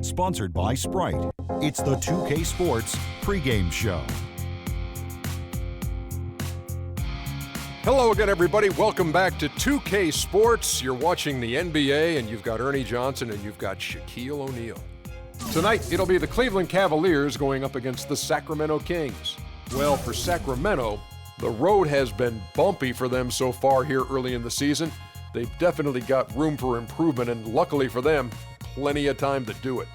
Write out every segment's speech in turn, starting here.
Sponsored by Sprite. It's the 2K Sports pregame show. Hello again, everybody. Welcome back to 2K Sports. You're watching the NBA, and you've got Ernie Johnson, and you've got Shaquille O'Neal. Tonight, it'll be the Cleveland Cavaliers going up against the Sacramento Kings. Well, for Sacramento, the road has been bumpy for them so far here early in the season. They've definitely got room for improvement, and luckily for them, plenty of time to do it.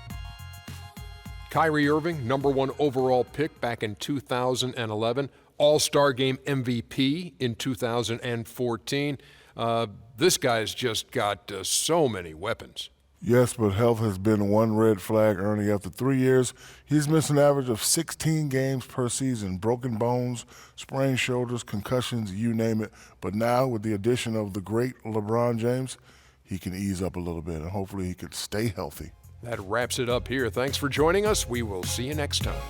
Kyrie Irving, #1 overall pick back in 2011, All-Star Game MVP in 2014. This guy's just got so many weapons. Yes, but health has been one red flag, Ernie. After 3 years, he's missed an average of 16 games per season. Broken bones, sprained shoulders, concussions, you name it. But now, with the addition of the great LeBron James, he can ease up a little bit, and hopefully he can stay healthy. That wraps it up here. Thanks for joining us. We will see you next time.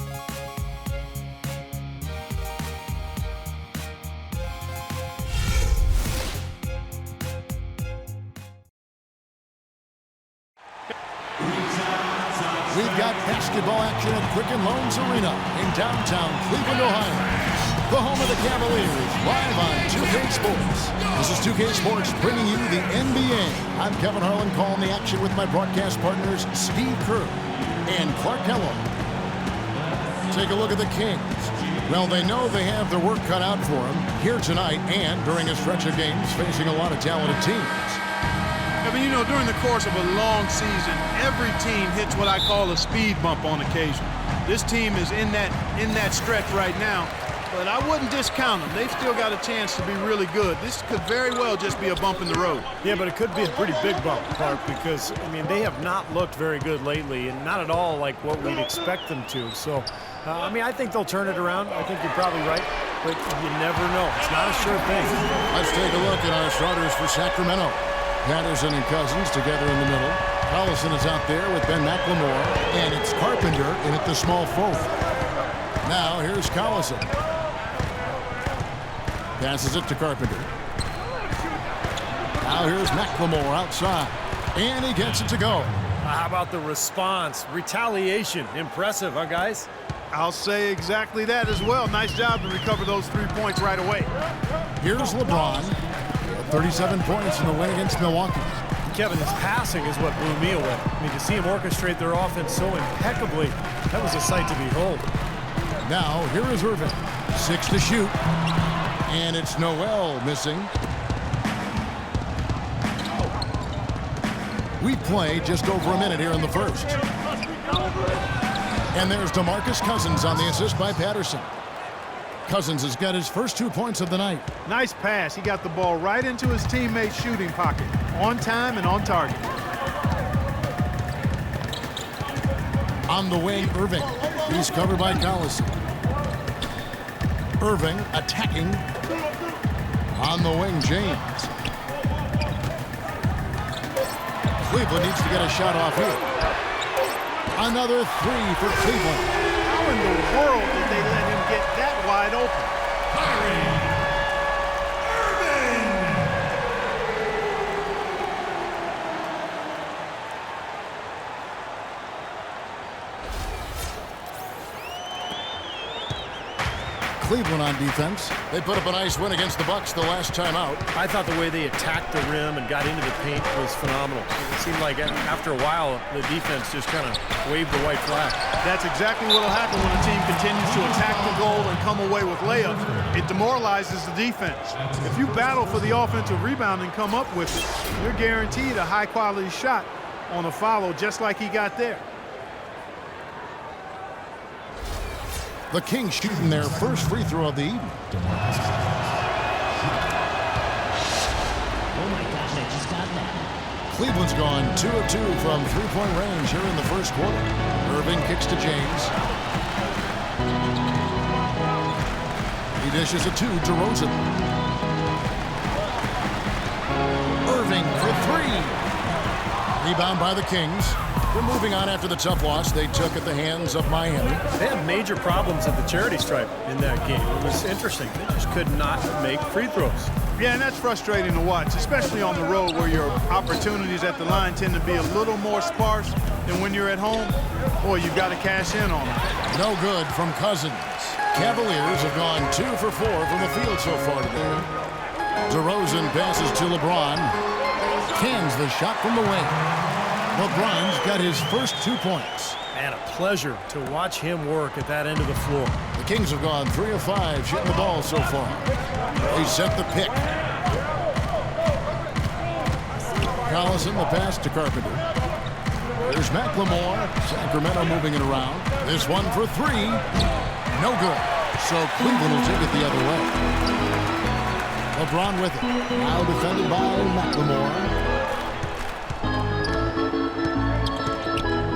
We've got basketball action at Quicken Loans Arena in downtown Cleveland, Ohio. The home of the Cavaliers, live on 2K Sports. This is 2K Sports bringing you the NBA. I'm Kevin Harlan calling the action with my broadcast partners Steve Kerr and Clark Kellogg. Take a look at the Kings. Well, they know they have their work cut out for them here tonight and during a stretch of games facing a lot of talented teams. I mean, you know, during the course of a long season, every team hits what I call a speed bump on occasion. This team is in that stretch right now, but I wouldn't discount them. They've still got a chance to be really good. This could very well just be a bump in the road. Yeah, but it could be a pretty big bump, Clark, because, I mean, they have not looked very good lately and not at all like what we'd expect them to. So, I mean, I think they'll turn it around. I think you're probably right, but you never know. It's not a sure thing. Let's take a look at our starters for Sacramento. Patterson and Cousins together in the middle. Collison is out there with Ben McLemore, and it's Carpenter in at the small forward. Now here's Collison. Passes it to Carpenter. Now here's McLemore outside, and he gets it to go. How about the response? Retaliation. Impressive, huh, guys? I'll say exactly that as well. Nice job to recover those 3 points right away. Here's LeBron. 37 points in the win against Milwaukee. Kevin, his passing is what blew me away. I mean, to see him orchestrate their offense so impeccably, that was a sight to behold. Now, here is Irving. 6 to shoot. And it's Noel missing. We've played just over a minute here in the first. And there's DeMarcus Cousins on the assist by Patterson. Cousins has got his first 2 points of the night. Nice pass. He got the ball right into his teammate's shooting pocket. On time and on target. On the wing, Irving. He's covered by Collison. Irving attacking. On the wing, James. Cleveland needs to get a shot off here. Another 3 for Cleveland. How in the world did they let him get that wide open? Cleveland on defense. They put up a nice win against the Bucks the last time out. I thought the way they attacked the rim and got into the paint was phenomenal. It seemed like after a while, the defense just kind of waved the white flag. That's exactly what will happen when a team continues to attack the goal and come away with layups. It demoralizes the defense. If you battle for the offensive rebound and come up with it, you're guaranteed a high-quality shot on a follow just like he got there. The Kings shooting their first free throw of the evening. Oh my gosh, I just got that. Cleveland's gone 2 of 2 from three-point range here in the first quarter. Irving kicks to James. He dishes it to DeRozan. Irving for 3. Rebound by the Kings. They're moving on after the tough loss they took at the hands of Miami. They had major problems at the charity stripe in that game. It was interesting. They just could not make free throws. Yeah, and that's frustrating to watch, especially on the road where your opportunities at the line tend to be a little more sparse than when you're at home. Boy, you've got to cash in on them. No good from Cousins. Cavaliers have gone 2 for 4 from the field so far today. DeRozan passes to LeBron. Cans the shot from the wing. LeBron's got his first 2 points. And a pleasure to watch him work at that end of the floor. The Kings have gone 3 of 5 shooting the ball so far. They set the pick. Collison the pass to Carpenter. There's McLemore. Sacramento moving it around. This one for 3. No good. So Cleveland will take it the other way. LeBron with it. Now defended by McLemore.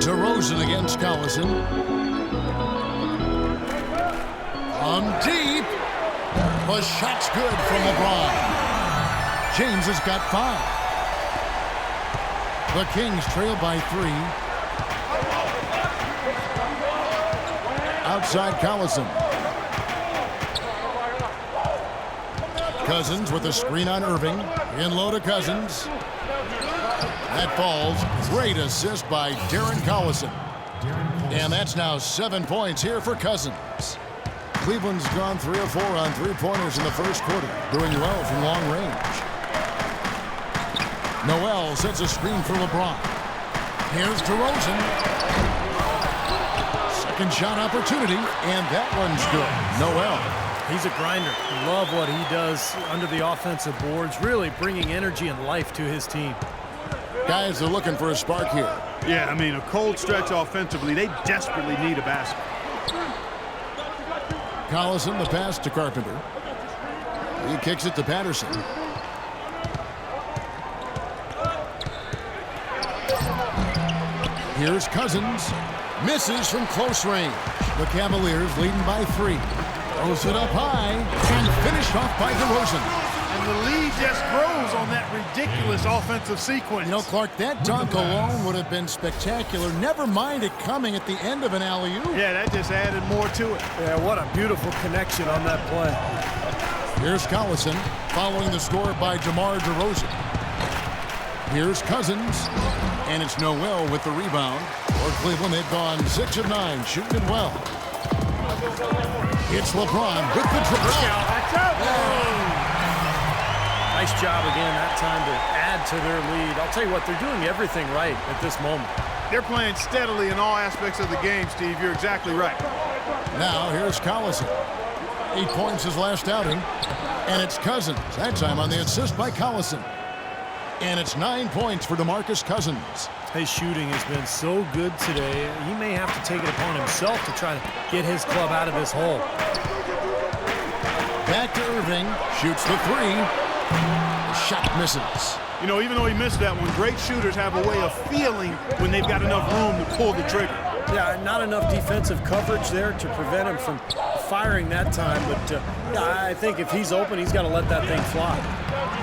DeRozan against Collison. From deep. The shot's good from LeBron. James has got 5. The Kings trail by 3. Outside Collison. Cousins with a screen on Irving. In low to Cousins. That falls. Great assist by Darren Collison. And that's now 7 points here for Cousins. Cleveland's gone 3 of 4 on 3-pointers in the first quarter. Doing well from long range. Noel sets a screen for LeBron. Here's DeRozan. Second shot opportunity, and that one's good. Noel. He's a grinder. Love what he does under the offensive boards, really bringing energy and life to his team. Guys are looking for a spark here. Yeah, I mean, a cold stretch offensively. They desperately need a basket. Collison, the pass to Carpenter. He kicks it to Patterson. Here's Cousins. Misses from close range. The Cavaliers leading by 3. Throws it up high and finished off by DeRozan. And the lead just grows on that ridiculous offensive sequence. You know, Clark, that dunk alone would have been spectacular. Never mind it coming at the end of an alley-oop. Yeah, that just added more to it. Yeah, what a beautiful connection on that play. Here's Collison following the score by DeMar DeRozan. Here's Cousins, and it's Noel with the rebound. For Cleveland, they've gone 6 of 9, shooting it well. It's LeBron with the dribble. Nice job again that time to add to their lead. I'll tell you what, they're doing everything right at this moment. They're playing steadily in all aspects of the game, Steve. You're exactly right. Now here's Collison. 8 points his last outing. And it's Cousins. That time on the assist by Collison. And it's 9 points for DeMarcus Cousins. His shooting has been so good today. He may have to take it upon himself to try to get his club out of this hole. Back to Irving. Shoots the 3. The shot misses. You know, even though he missed that one, great shooters have a way of feeling when they've got enough room to pull the trigger. Yeah, not enough defensive coverage there to prevent him from firing that time. But yeah, I think if he's open, he's got to let that thing fly.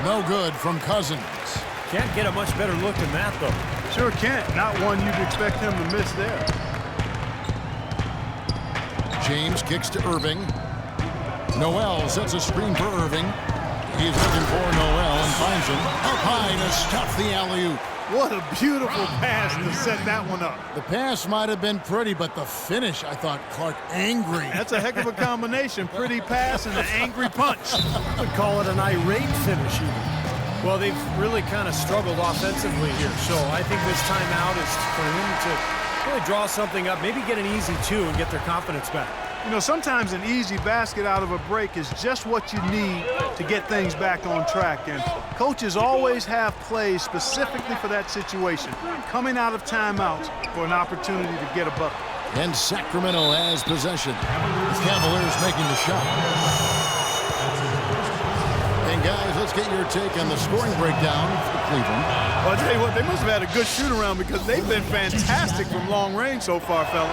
No good from Cousins. Can't get a much better look than that, though. Sure can't. Not one you'd expect him to miss there. James kicks to Irving. Noel sets a screen for Irving. He's looking for Noel and finds him up high to stuff the alley-oop. What a beautiful pass to set that one up. The pass might have been pretty, but the finish, I thought, Clark, angry. That's a heck of a combination. Pretty pass and an angry punch. I would call it an irate finish even. Well, they've really kind of struggled offensively here, so I think this timeout is for him to really draw something up, maybe get an easy 2 and get their confidence back. You know, sometimes an easy basket out of a break is just what you need to get things back on track. And coaches always have plays specifically for that situation, coming out of timeouts for an opportunity to get a bucket. And Sacramento has possession. The Cavaliers making the shot. And guys, let's get your take on the scoring breakdown for Cleveland. Well, I'll tell you what, they must have had a good shoot-around because they've been fantastic from long range so far, fellas.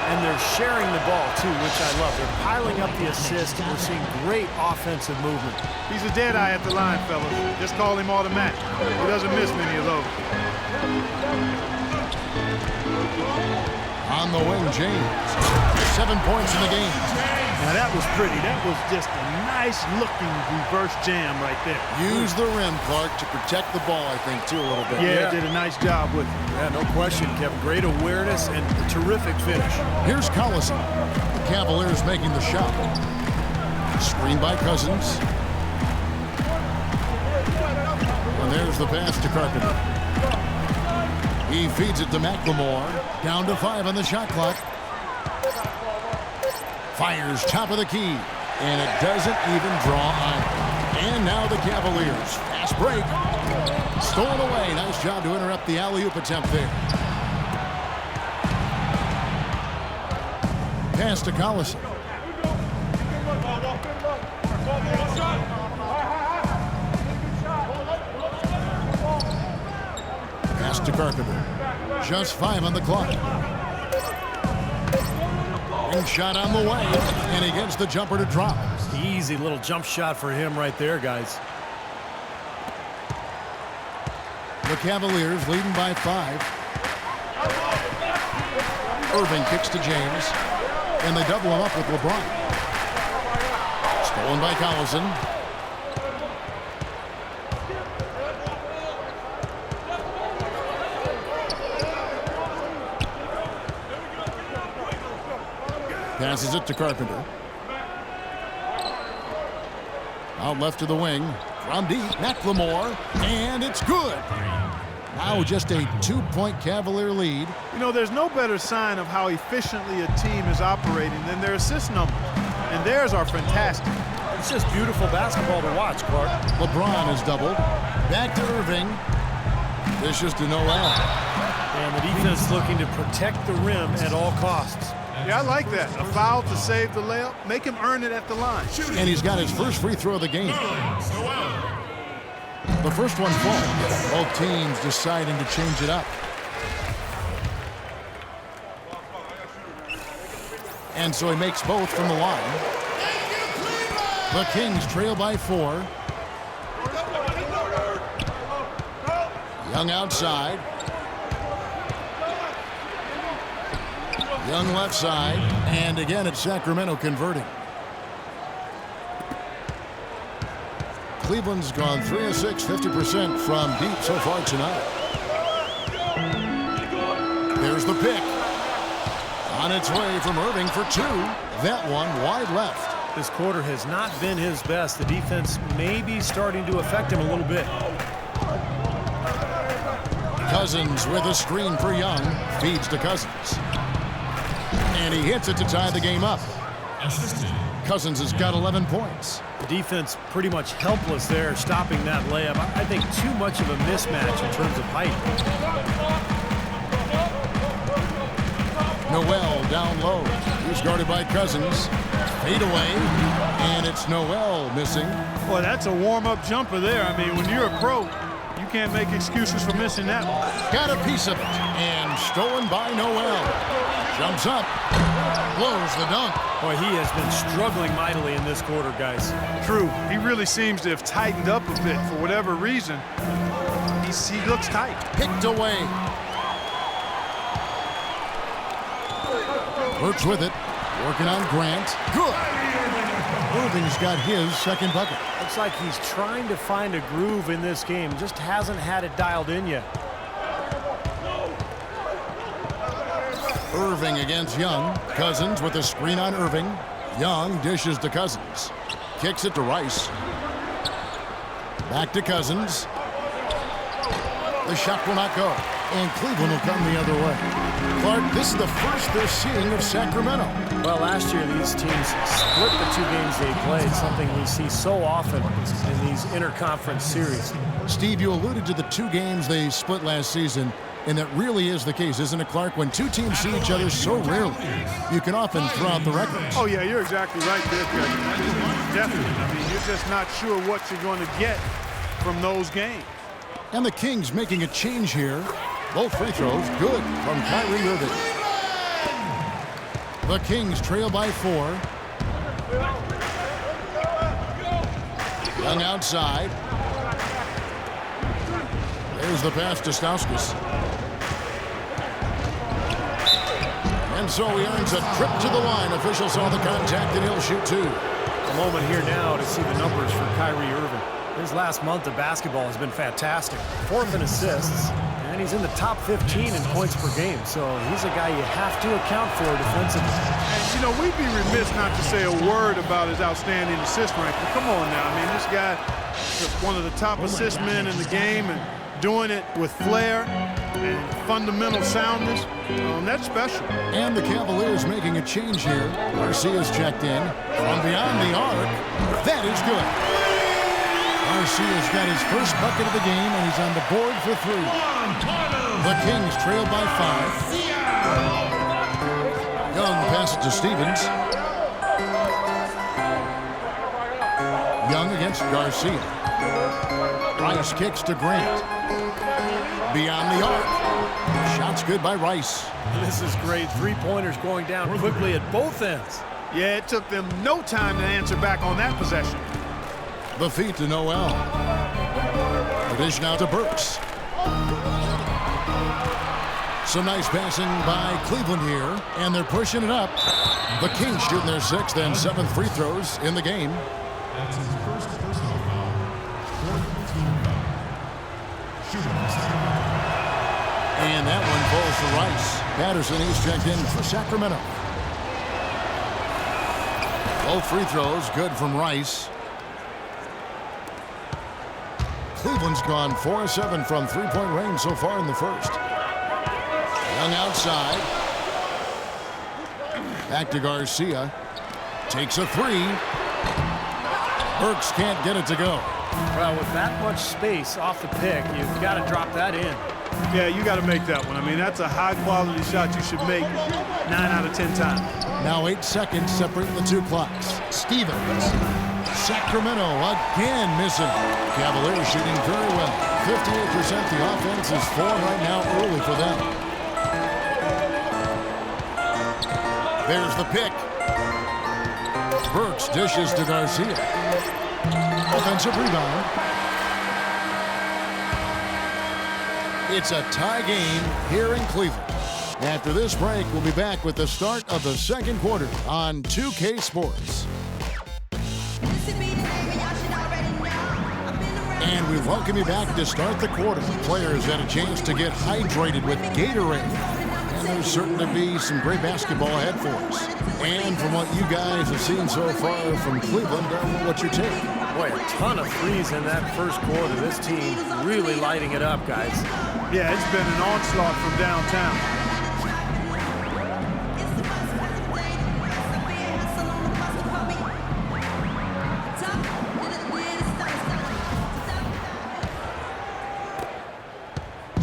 And they're sharing the ball, too, which I love. They're piling up the assist, and we're seeing great offensive movement. He's a dead eye at the line, fellas. Just call him automatic. He doesn't miss many of those. On the wing, James. 7 points in the game. Now that was pretty. That was just a nice-looking reverse jam right there. Use the rim, Clark, to protect the ball, I think, too, a little bit. Yeah, did a nice job with it. Yeah, no question, Kevin. Great awareness and a terrific finish. Here's Collison. The Cavaliers making the shot. Screen by Cousins. And there's the pass to Carpenter. He feeds it to McLemore. Down to 5 on the shot clock. Fires top of the key. And it doesn't even draw either. And now the Cavaliers. Fast break. Stolen away. Nice job to interrupt the alley-oop attempt there. Pass to Collison. Pass to Carpenter. Just 5 on the clock. And shot on the way. And he gets the jumper to drop. Easy little jump shot for him right there, guys. The Cavaliers leading by 5. Irving kicks to James. And they double him up with LeBron. Stolen by Collison. Passes it to Carpenter. Out left to the wing. From deep, McLemore. And it's good. Now just a 2-point Cavalier lead. You know, there's no better sign of how efficiently a team is operating than their assist numbers. And theirs are fantastic. It's just beautiful basketball to watch, Clark. LeBron is doubled. Back to Irving. Dishes to Noel. And the defense looking to protect the rim at all costs. Yeah, I like that. A foul to save the layup. Make him earn it at the line. And he's got his first free throw of the game. The first one falls. Both teams deciding to change it up. And so he makes both from the line. The Kings trail by 4. Young outside. Young left side. And again, it's Sacramento converting. Cleveland's gone 3 of 6, 50% from deep so far tonight. There's the pick. On its way from Irving for 2. That one wide left. This quarter has not been his best. The defense may be starting to affect him a little bit. Cousins with a screen for Young. Feeds to Cousins. And he hits it to tie the game up. Cousins has got 11 points. The defense pretty much helpless there, stopping that layup. I think too much of a mismatch in terms of height. Noel down low. He's guarded by Cousins. Fade away. And it's Noel missing. Boy, that's a warm-up jumper there. I mean, when you're a pro, you can't make excuses for missing that one. Got a piece of it. And stolen by Noel. Jumps up. Blows the dunk. Boy, he has been struggling mightily in this quarter, guys. True. He really seems to have tightened up a bit for whatever reason. He looks tight. Picked away. Burks with it. Working on Grant. Good. Irving's got his second bucket. Looks like he's trying to find a groove in this game. Just hasn't had it dialed in yet. Irving against Young. Cousins with a screen on Irving. Young dishes to Cousins. Kicks it to Rice. Back to Cousins. The shot will not go. And Cleveland will come the other way. Clark, this is the first they're seeing of Sacramento. Well, last year these teams split the 2 games they played, something we see so often in these interconference series. Steve, you alluded to the 2 games they split last season. And that really is the case, isn't it, Clark? When 2 teams see each other so rarely, you can often throw out the records. Oh, yeah, you're exactly right there, Greg. Definitely. I mean, you're just not sure what you're going to get from those games. And the Kings making a change here. Both free throws good from Kyrie Irving. The Kings trail by 4. Young outside. There's the pass to Stauskas. And so he earns a trip to the line. Officials saw the contact, and he'll shoot two. A moment here now to see the numbers for Kyrie Irving. His last month of basketball has been fantastic. 4th in assists, and he's in the top 15 in points per game. So he's a guy you have to account for defensively. And, you know, we'd be remiss not to say a word about his outstanding assist ranking. Come on now. I mean, this guy is one of the top assist men in the game and doing it with flair and fundamental soundness. That's special. And the Cavaliers making a change here. Garcia's checked in. From beyond the arc, that is good. Garcia's got his first bucket of the game, and he's on the board for 3. The Kings trail by 5. Young passes to Stevens. Young against Garcia. Rice kicks to Grant. Beyond the arc. Shot's good by Rice. This is great. 3-pointers going down quickly at both ends. Yeah, it took them no time to answer back on that possession. The feed to Noel. The dish now to Burks. Some nice passing by Cleveland here, and they're pushing it up. The Kings shooting their 6th and 7th free throws in the game. That's his first personal foul. 4th team foul. Shooting mistake. And that one falls for Rice. Patterson, he's checked in for Sacramento. Both free throws good from Rice. Cleveland's gone 4 of 7 from 3-point range so far in the first. Young outside. Back to Garcia. Takes a 3. Burks can't get it to go. Well, with that much space off the pick, you've got to drop that in. Yeah, you got to make that one. I mean, that's a high-quality shot you should make 9 out of 10 times. Now 8 seconds separate the 2 clocks. Stevens. Sacramento again missing. Cavaliers shooting very well. 58%. The offense is 4 right now early for them. There's the pick. Burks dishes to Garcia. Offensive rebound. It's a tie game here in Cleveland. After this break, we'll be back with the start of the second quarter on 2K Sports. And we welcome you back to start the quarter. Players had a chance to get hydrated with Gatorade. And there's certain to be some great basketball ahead for us. And from what you guys have seen so far from Cleveland, what's your take? Boy, a ton of threes in that first quarter. This team really lighting it up, guys. Yeah, it's been an onslaught from downtown.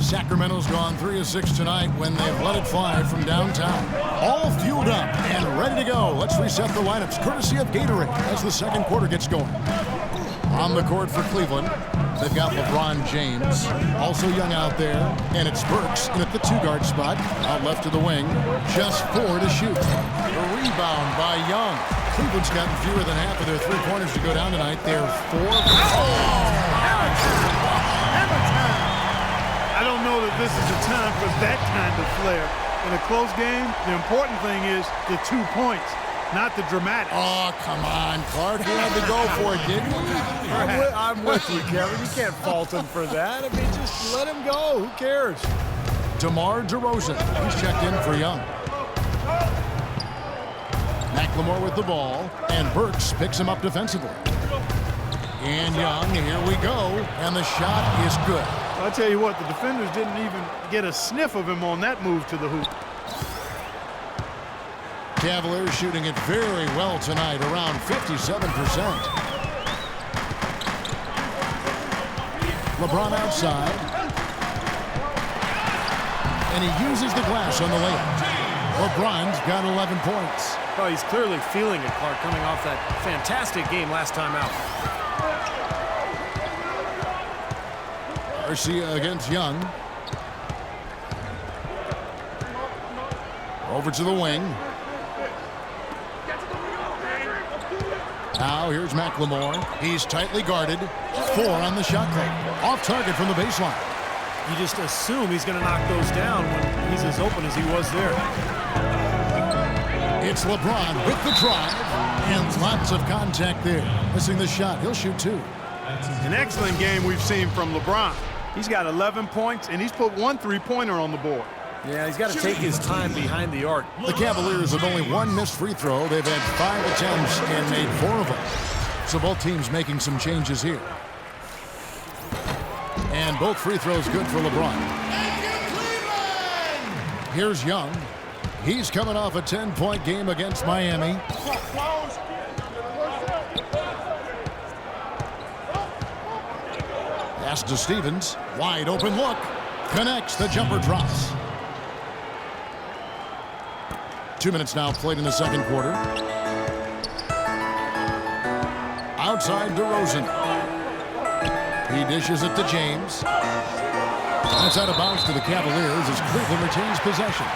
Sacramento's gone 3 of 6 tonight when they've let it fly from downtown. All fueled up and ready to go. Let's reset the lineups courtesy of Gatorade as the second quarter gets going. On the court for Cleveland, they've got LeBron James. Also Young out there, and it's Burks in at the 2-guard spot. Out left to the wing, just 4 to shoot. A rebound by Young. Cleveland's gotten fewer than half of their 3-pointers to go down tonight. They're 4. I don't know that this is the time for that kind of flair. In a close game, the important thing is the 2 points, not the dramatics. Oh, come on, Clark. You had to go for it, didn't you? I'm with you, Kevin. You can't fault him for that. I mean, just let him go. Who cares? DeMar DeRozan. He's checked in for Young. McLemore with the ball, and Burks picks him up defensively. And Young, here we go, and the shot is good. I'll tell you what, the defenders didn't even get a sniff of him on that move to the hoop. Cavaliers shooting it very well tonight, around 57%. LeBron outside. And he uses the glass on the layup. LeBron's got 11 points. Well, he's clearly feeling it, Clark, coming off that fantastic game last time out. Garcia against Young. Over to the wing. Now here's McLemore. He's tightly guarded. 4 on the shot clock. Off target from the baseline. You just assume he's going to knock those down when he's as open as he was there. It's LeBron with the drive, and lots of contact there. Missing the shot. He'll shoot 2. An excellent game we've seen from LeBron. He's got 11 points, and he's put 1 3-pointer on the board. Yeah, he's got to take his time behind the arc. The Cavaliers have only 1 missed free throw. They've had 5 attempts and made 4 of them. So both teams making some changes here. And both free throws good for LeBron. Here's Young. He's coming off a 10-point game against Miami. Pass to Stevens. Wide open look. Connects. The jumper drops. 2 minutes now played in the second quarter. Outside DeRozan. He dishes it to James. That's out of bounds to the Cavaliers as Cleveland retains possession.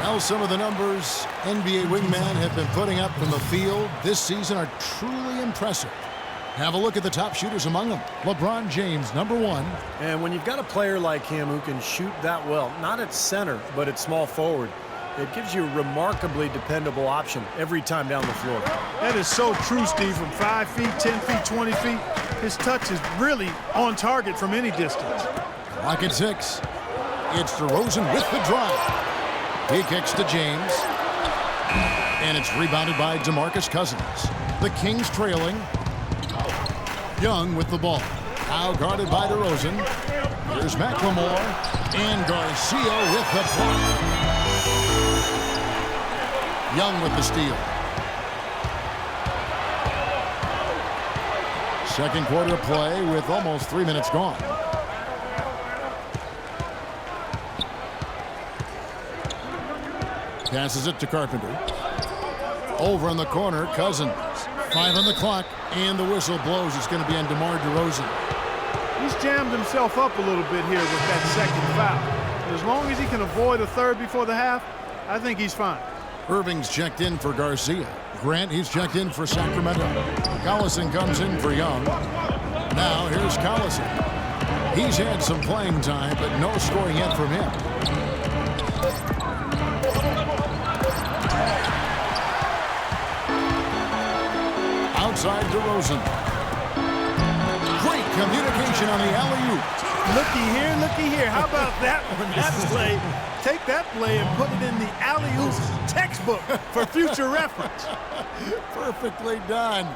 Well, some of the numbers NBA wingmen have been putting up from the field this season are truly impressive. Have a look at the top shooters among them. LeBron James, #1. And when you've got a player like him who can shoot that well, not at center, but at small forward, it gives you a remarkably dependable option every time down the floor. That is so true, Steve. From 5 feet, 10 feet, 20 feet, his touch is really on target from any distance. Clock at 6. It's DeRozan with the drive. He kicks to James. And it's rebounded by DeMarcus Cousins. The Kings trailing. Young with the ball. Now guarded by DeRozan. Here's McLemore. And Garcia with the block. Young with the steal. Second quarter play with almost 3 minutes gone. Passes it to Carpenter. Over in the corner, Cousins. 5 on the clock, and the whistle blows. It's going to be on DeMar DeRozan. He's jammed himself up a little bit here with that second foul. But as long as he can avoid a third before the half, I think he's fine. Irving's checked in for Garcia. Grant, he's checked in for Sacramento. Collison comes in for Young. Now here's Collison. He's had some playing time, but no scoring yet from him. Outside DeRozan. Great communication on the alley-oop. Looky here. How about that one? That play. Take that play and put it in the alley-oop textbook for future reference. Perfectly done.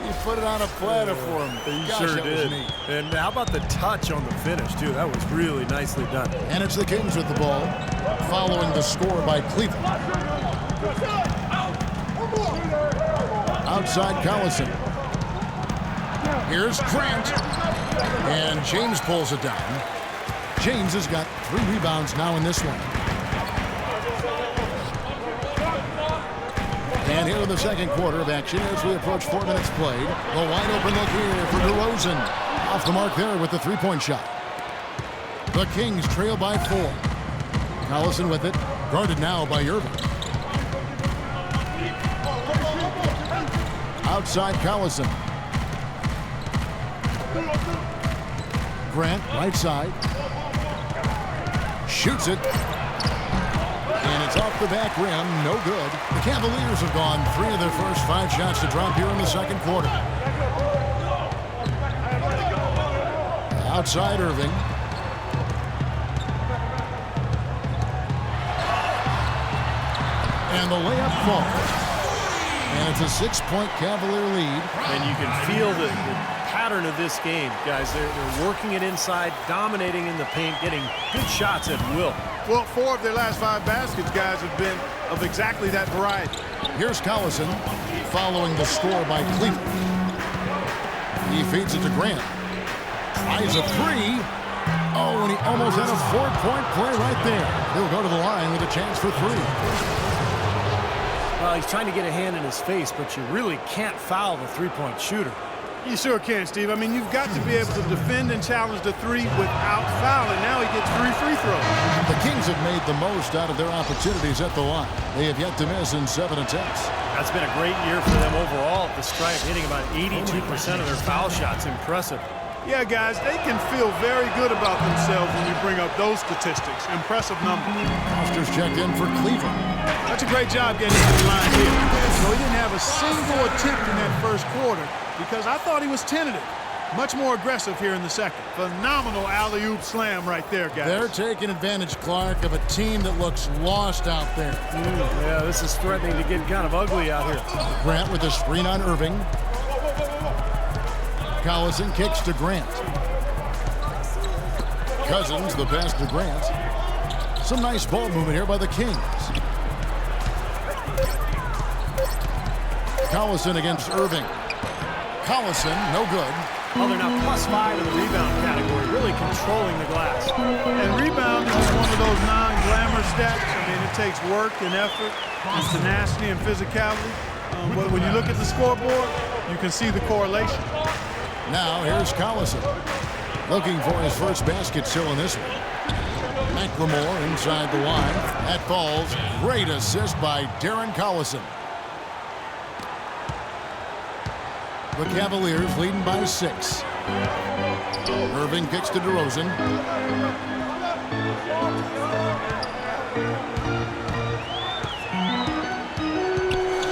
He put it on a platter for him. He Gosh, sure that was did. neat. And how about the touch on the finish, too? That was really nicely done. And it's the Kings with the ball, following the score by Cleveland. Outside Collison. Here's Grant. And James pulls it down. James has got 3 rebounds now in this one. And here in the second quarter of action as we approach 4 minutes played. A wide open look here for DeRozan. Off the mark there with the 3-point shot. The Kings trail by 4. Collison with it. Guarded now by Irving. Outside Collison. Grant, right side. Shoots it. And it's off the back rim. No good. The Cavaliers have gone 3 of their first 5 shots to drop here in the second quarter. Outside Irving. And the layup falls. And it's a 6-point Cavalier lead. And you can feel the pattern of this game, guys. They're working it inside, dominating in the paint, getting good shots at will. Well, 4 of their last 5 baskets, guys, have been of exactly that variety. Here's Collison following the score by Cleveland. He feeds it to Grant. Tries a 3. Oh, and he almost had a 4-point play right there. He'll go to the line with a chance for 3. Well, he's trying to get a hand in his face, but you really can't foul the 3-point shooter. You sure can, Steve. I mean, you've got to be able to defend and challenge the 3 without fouling. Now he gets 3 free throws. The Kings have made the most out of their opportunities at the line. They have yet to miss in 7 attempts. That's been a great year for them overall at the stripe, hitting about 82% of their foul shots. Impressive. Yeah, guys, they can feel very good about themselves when you bring up those statistics. Impressive numbers. Foster's checked in for Cleveland. That's a great job getting to the line here. So he didn't have a single attempt in that first quarter because I thought he was tentative. Much more aggressive here in the second. Phenomenal alley-oop slam right there, guys. They're taking advantage, Clark, of a team that looks lost out there. Yeah, this is threatening to get kind of ugly out here. Grant with a screen on Irving. Collison kicks to Grant. Cousins, the pass to Grant. Some nice ball movement here by the Kings. Collison against Irving. Collison, no good. Oh, they're now +5 in the rebound category, really controlling the glass. And rebound is just one of those non-glamour stats. I mean, it takes work and effort and tenacity and physicality. But when you look at the scoreboard, you can see the correlation. Now here's Collison. Looking for his first basket still in this one. McLemore inside the line. That falls. Great assist by Darren Collison. The Cavaliers leading by 6. Irving kicks to DeRozan.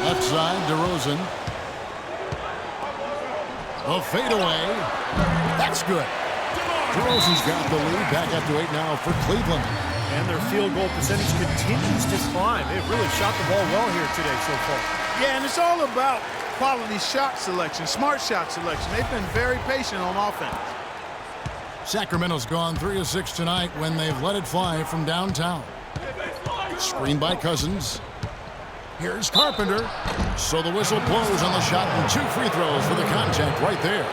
Left side, DeRozan. A fadeaway. That's good. DeRozan's got the lead. Back up to 8 now for Cleveland. And their field goal percentage continues to climb. They've really shot the ball well here today so far. Yeah, and it's all about quality shot selection, smart shot selection. They've been very patient on offense. Sacramento's gone 3 of 6 tonight when they've let it fly from downtown. Screen by Cousins. Here's Carpenter. So the whistle blows on the shot and 2 free throws for the contact right there.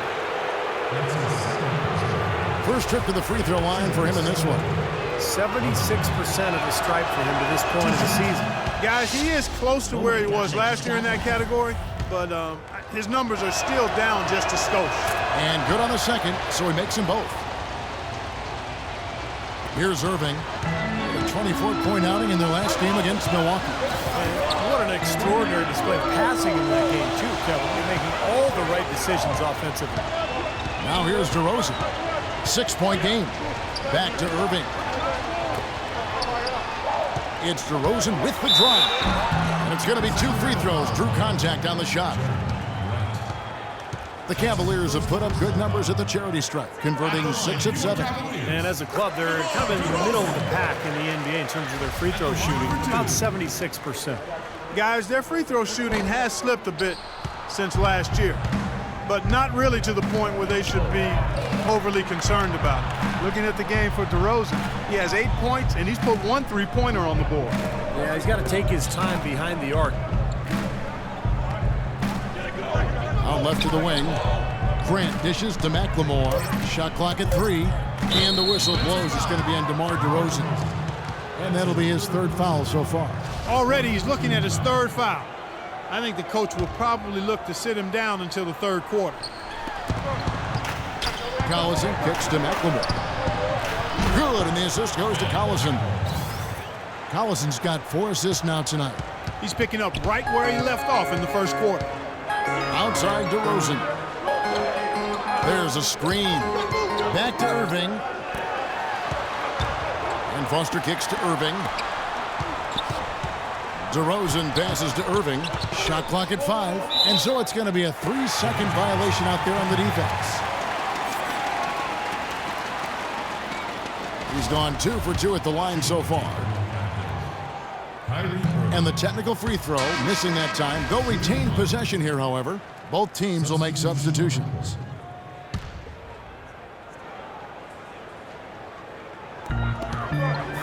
First trip to the free throw line for him in this one. 76% of the stripe for him to this point of the season. Guys, he is close to where he was last year in that category, but his numbers are still down just a skosh. And good on the second, so he makes them both. Here's Irving. A 24-point outing in their last game against Milwaukee. And what an extraordinary display of passing in that game, too, Kevin. You're making all the right decisions offensively. Now here's DeRozan. 6-point game. Back to Irving. It's DeRozan with the drive. And it's going to be 2 free throws. Drew contact on the shot. The Cavaliers have put up good numbers at the charity stripe, converting 6 of 7. And as a club, they're kind of in the middle of the pack in the NBA in terms of their free throw shooting. About 76%. Guys, their free throw shooting has slipped a bit since last year, but not really to the point where they should be overly concerned about it. Looking at the game for DeRozan, he has 8 points, and he's put 1 3-pointer on the board. Yeah, he's got to take his time behind the arc. Out left to the wing. Grant dishes to McLemore. Shot clock at 3. And the whistle blows. It's going to be on DeMar DeRozan. And that'll be his 3rd foul so far. Already he's looking at his 3rd foul. I think the coach will probably look to sit him down until the 3rd quarter. Collison kicks to McLemore. Good, and the assist goes to Collison. Collison's got 4 assists now tonight. He's picking up right where he left off in the first quarter. Outside DeRozan. There's a screen. Back to Irving. And Foster kicks to Irving. DeRozan passes to Irving. Shot clock at 5. And so it's going to be a 3-second violation out there on the defense. He's gone 2 for 2 at the line so far. And the technical free throw, missing that time. They'll retain possession here, however. Both teams will make substitutions.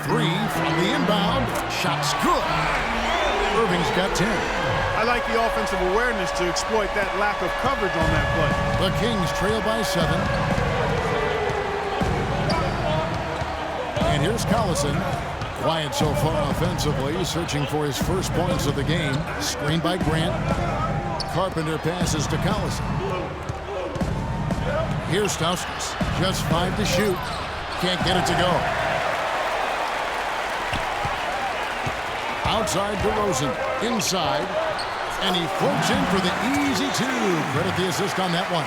Three from the inbound. Shot's good. Irving's got 10. I like the offensive awareness to exploit that lack of coverage on that play. The Kings trail by 7. And here's Collison. Quiet so far offensively, searching for his first points of the game. Screened by Grant. Carpenter passes to Collison. Here's Stauskas. Just 5 to shoot. Can't get it to go. Outside DeRozan. Inside. And he floats in for the easy 2. Credit the assist on that one.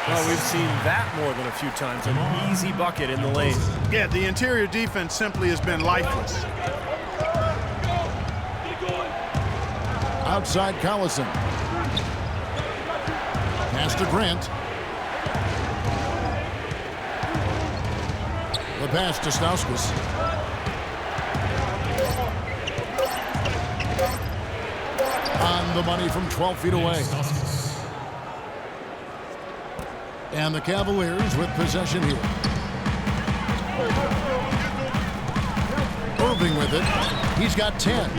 Well, we've seen that more than a few times. An easy bucket in the lane. Yeah, the interior defense simply has been lifeless. Outside Collison. Pass to Grant. The pass to Stauskas. On the money from 12 feet away. And the Cavaliers with possession here. Irving with it. He's got 10.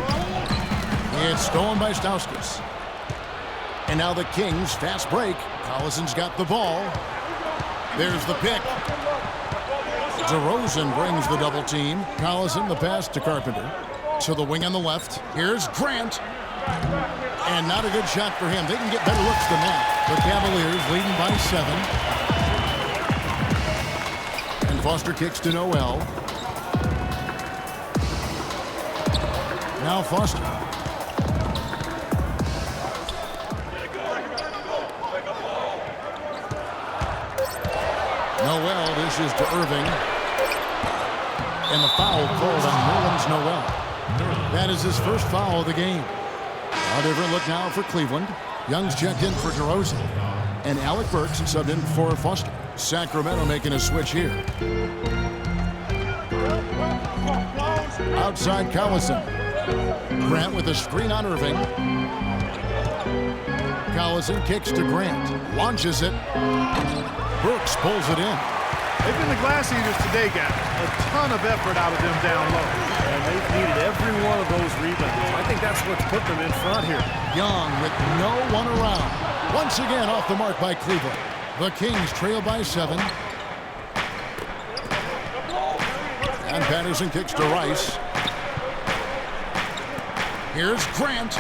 It's stolen by Stauskas. And now the Kings, fast break. Collison's got the ball. There's the pick. DeRozan brings the double team. Collison the pass to Carpenter. To the wing on the left. Here's Grant. And not a good shot for him. They can get better looks than that. The Cavaliers leading by 7. And Foster kicks to Noel. Now Foster. Noel dishes to Irving. And the foul called on Nerlens Noel. That is his first foul of the game. A different look now for Cleveland. Young's checked in for DeRozan. And Alec Burks subbed in for Foster. Sacramento making a switch here. Outside Collison. Grant with a screen on Irving. Collison kicks to Grant. Launches it. Burks pulls it in. They've been the glass eaters today, guys. A ton of effort out of them down low. And they've needed every one of those rebounds. I think that's what's put them in front here. Young with no one around. Once again off the mark by Cleveland. The Kings trail by 7. And Patterson kicks to Rice. Here's Grant.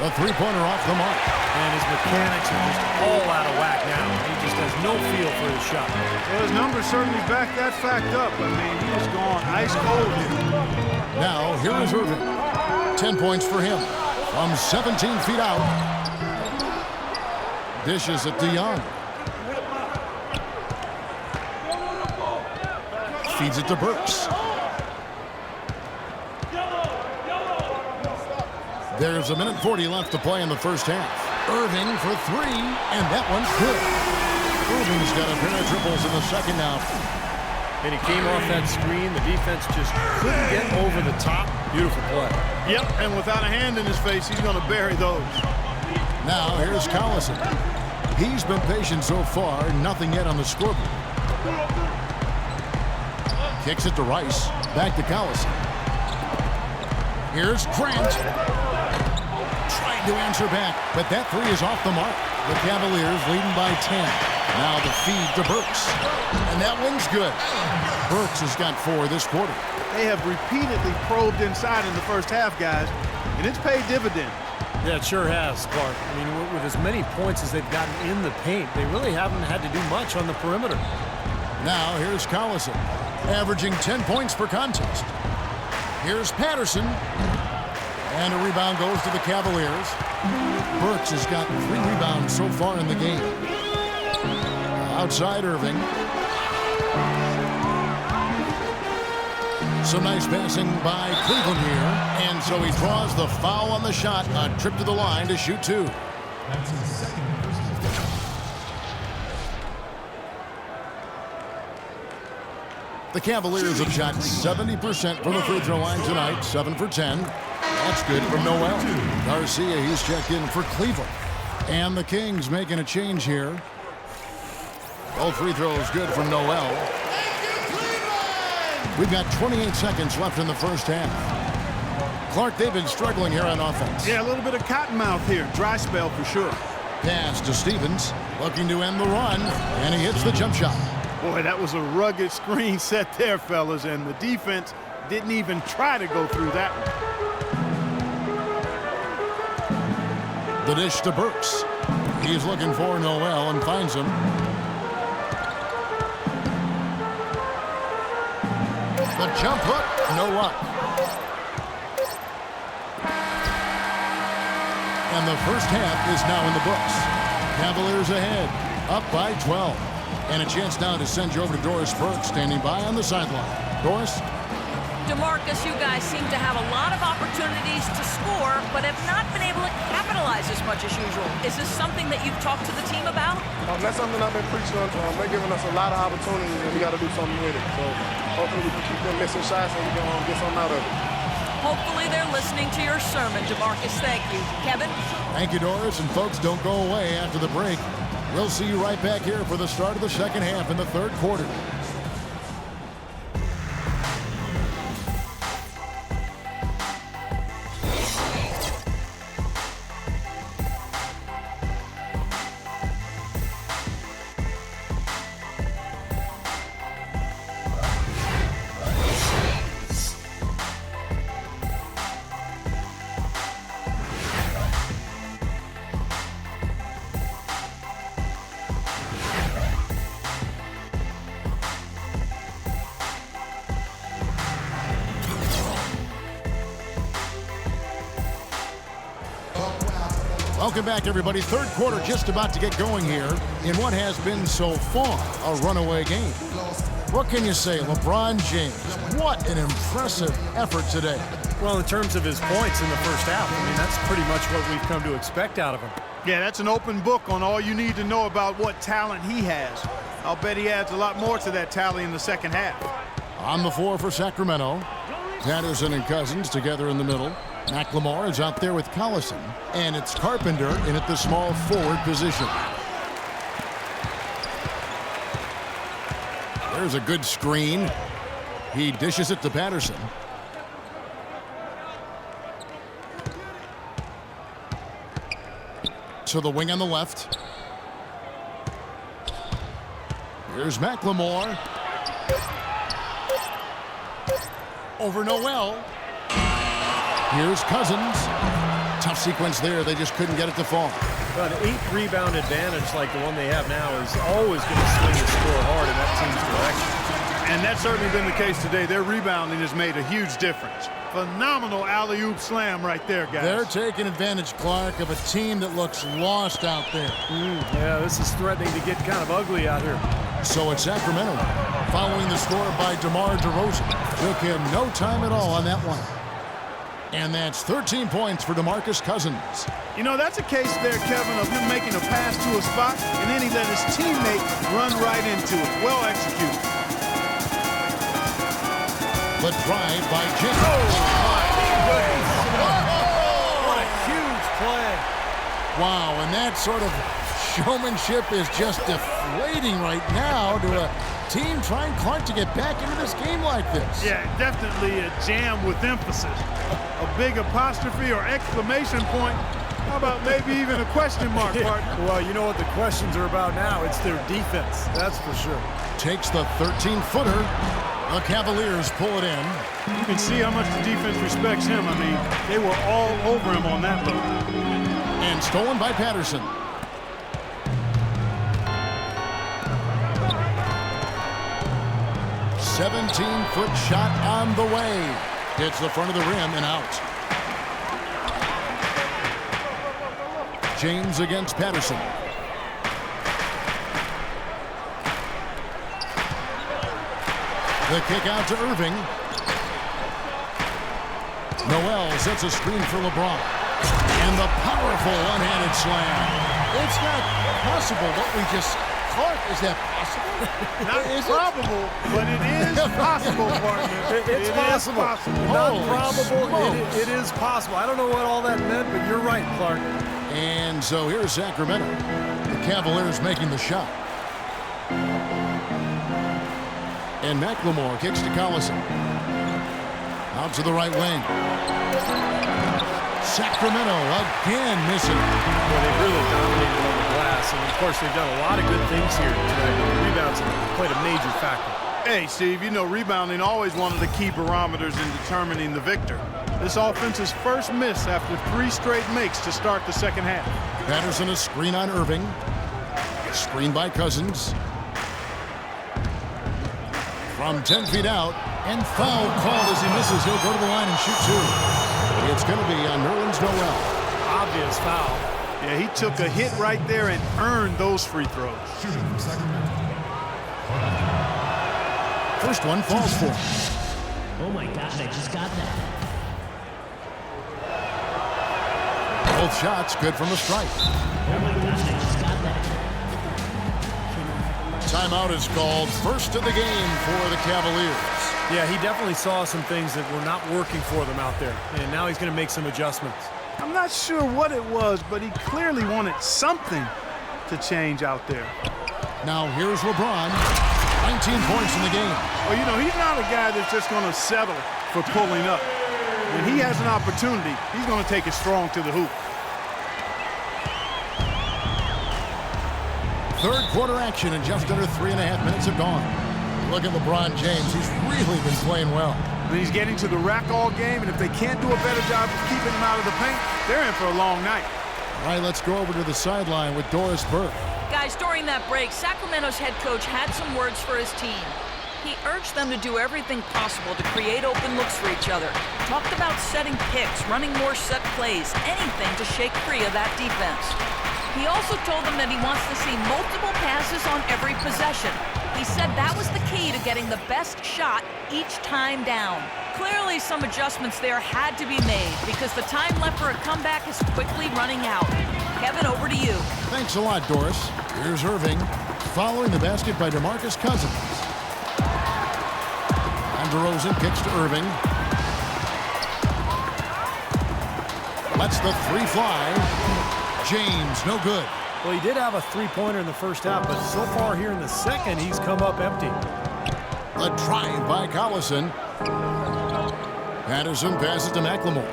The three-pointer off the mark. And his mechanics are just all out of whack now. He just has no feel for his shot. Well, his numbers certainly back that fact up. I mean, he has gone ice cold here. Now, here is Irving. 10 points for him. From 17 feet out. Dishes it to Young. Feeds it to Burks. There's 1:40 left to play in the first half. Irving for 3, and that one's good. Irving's got a pair of triples in the second now. And he came off that screen. The defense just couldn't get over the top. Beautiful play. Yep, and without a hand in his face, he's going to bury those. Now here's Collison. He's been patient so far. Nothing yet on the scoreboard. Kicks it to Rice. Back to Collison. Here's Grant. Trying to answer back, but that 3 is off the mark. The Cavaliers leading by 10. Now the feed to Burks. And that one's good. Burks has got 4 this quarter. They have repeatedly probed inside in the first half, guys, and it's paid dividends. Yeah, it sure has, Clark. I mean, with as many points as they've gotten in the paint, they really haven't had to do much on the perimeter. Now here's Collison, averaging 10 points per contest. Here's Patterson. And a rebound goes to the Cavaliers. Burks has got 3 rebounds so far in the game. Outside Irving. Some nice passing by Cleveland here. And so he draws the foul on the shot. A trip to the line to shoot 2. That's his second personal foul. The Cavaliers have shot 70% from the free throw line tonight. 7 for 10. That's good from Noel. Garcia, he's checked in for Cleveland. And the Kings making a change here. Both free throws good from Noel. We've got 28 seconds left in the first half. Clark, they've been struggling here on offense. Yeah, a little bit of cottonmouth here. Dry spell for sure. Pass to Stevens, looking to end the run, and he hits the jump shot. Boy, that was a rugged screen set there, fellas, and the defense didn't even try to go through that one. The dish to Burks. He's looking for Noel and finds him. The jump hook, no luck. And the first half is now in the books. Cavaliers ahead. up by 12. And a chance now to send you over to Doris Burke, standing by on the sideline. Doris? DeMarcus, you guys seem to have a lot of opportunities to score, but have not been able to capitalize as much as usual. Is this something that you've talked to the team about? That's something I've been preaching on. They're giving us a lot of opportunities, and we got to do something with it. So hopefully we can keep them missing shots and we can get something out of it. Hopefully they're listening to your sermon, DeMarcus. Thank you. Kevin? Thank you, Doris. And folks, don't go away after the break. We'll see you right back here for the start of the second half in the third quarter. Welcome back, everybody. Third quarter just about to get going here in what has been so far a runaway game. What can you say? LeBron James, what an impressive effort today. Well, in terms of his points in the first half, I mean, that's pretty much what we've come to expect out of him. Yeah, that's an open book on all you need to know about what talent he has. I'll bet he adds a lot more to that tally in the second half. On the floor for Sacramento, Patterson and Cousins together in the middle. McLemore is out there with Collison, and it's Carpenter in at the small forward position. There's a good screen. He dishes it to Patterson. To the wing on the left. Here's McLemore. Over Noel. Here's Cousins. Tough sequence there. They just couldn't get it to fall. But an 8-rebound advantage like the one they have now is always going to swing the score hard in that team's direction. And that's certainly been the case today. Their rebounding has made a huge difference. Phenomenal alley-oop slam right there, guys. They're taking advantage, Clark, of a team that looks lost out there. Yeah, this is threatening to get kind of ugly out here. So it's Sacramento following the score by DeMar DeRozan. Took him no time at all on that one. And that's 13 points for DeMarcus Cousins. You know, that's a case there, Kevin, of him making a pass to a spot, and then he let his teammate run right into it. Well executed. The drive by James. What a huge play. Wow, and that sort of showmanship is just deflating right now to a team trying, Clark, to get back into this game like this. Yeah, definitely a jam with emphasis. A big apostrophe or exclamation point. How about maybe even a question mark, partner? Well, you know what the questions are about now. It's their defense, that's for sure. Takes the 13-footer. The Cavaliers pull it in. You can see how much the defense respects him. I mean, they were all over him on that look. And stolen by Patterson. A 17-foot shot on the way. Hits the front of the rim and out. James against Patterson. The kick out to Irving. Noel sets a screen for LeBron. And the powerful one-handed slam. It's not possible what we just... Clark, is that possible? Not probable, but it is possible, partner. It's possible. Not probable. It is possible. I don't know what all that meant, but you're right, Clark. And so here's Sacramento. The Cavaliers making the shot. And McLemore kicks to Collison. Out to the right wing. Sacramento again missing. Well, they really dominated on the glass, and of course they've done a lot of good things here tonight. The rebounds have played a major factor. Hey, Steve, you know rebounding always one of the key barometers in determining the victor. This offense's first miss after 3 straight makes to start the second half. Patterson a screen on Irving. Screen by Cousins. From 10 feet out, and foul called as he misses. He'll go to the line and shoot 2. It's going to be on Nerlens Noel. Obvious foul. Yeah, he took a hit right there and earned those free throws. Shooting for Sacramento. First one falls for him. Oh my gosh, I just got that. Both shots good from the strike. Oh my gosh, I just got that. Timeout is called. First of the game for the Cavaliers. Yeah, he definitely saw some things that were not working for them out there, and now he's going to make some adjustments. I'm not sure what it was, but he clearly wanted something to change out there. Now here's LeBron. 19 points in the game. Well, you know, he's not a guy that's just going to settle for pulling up. When he has an opportunity, he's going to take it strong to the hoop. Third quarter action and just under 3.5 minutes have gone. Look at LeBron James. He's really been playing well. And he's getting to the rack all game, and if they can't do a better job of keeping him out of the paint, they're in for a long night. All right, let's go over to the sideline with Doris Burke. Guys, during that break, Sacramento's head coach had some words for his team. He urged them to do everything possible to create open looks for each other. Talked about setting picks, running more set plays, anything to shake free of that defense. He also told them that he wants to see multiple passes on every possession. He said that was the key to getting the best shot each time down. Clearly, some adjustments there had to be made because the time left for a comeback is quickly running out. Kevin, over to you. Thanks a lot, Doris. Here's Irving. Following the basket by DeMarcus Cousins. And DeRozan kicks to Irving. Lets the three fly. James, no good. Well, he did have a three-pointer in the first half, but so far here in the second, he's come up empty. A drive by Collison. Patterson passes to McLemore.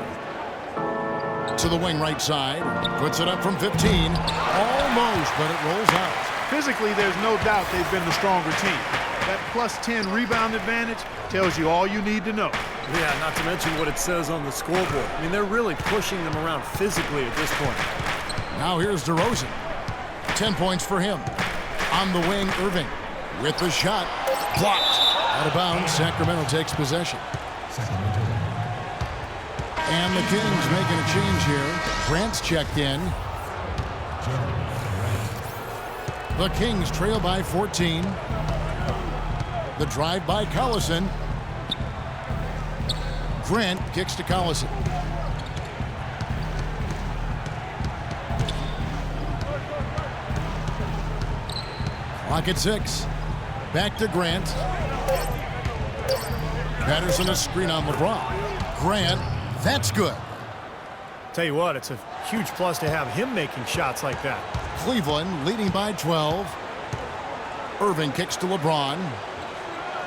To the wing right side. Puts it up from 15. Almost, but it rolls out. Physically, there's no doubt they've been the stronger team. That plus 10 rebound advantage tells you all you need to know. Yeah, not to mention what it says on the scoreboard. I mean, they're really pushing them around physically at this point. Now here's DeRozan. 10 points for him. On the wing, Irving. With the shot. Blocked. Out of bounds, Sacramento takes possession. Sacramento. And the Kings making a change here. Grant's checked in. The Kings trail by 14. The drive by Collison. Grant kicks to Collison. Clock at 6. Back to Grant. Patterson a screen on LeBron. Grant, that's good. Tell you what, it's a huge plus to have him making shots like that. Cleveland leading by 12. Irving kicks to LeBron.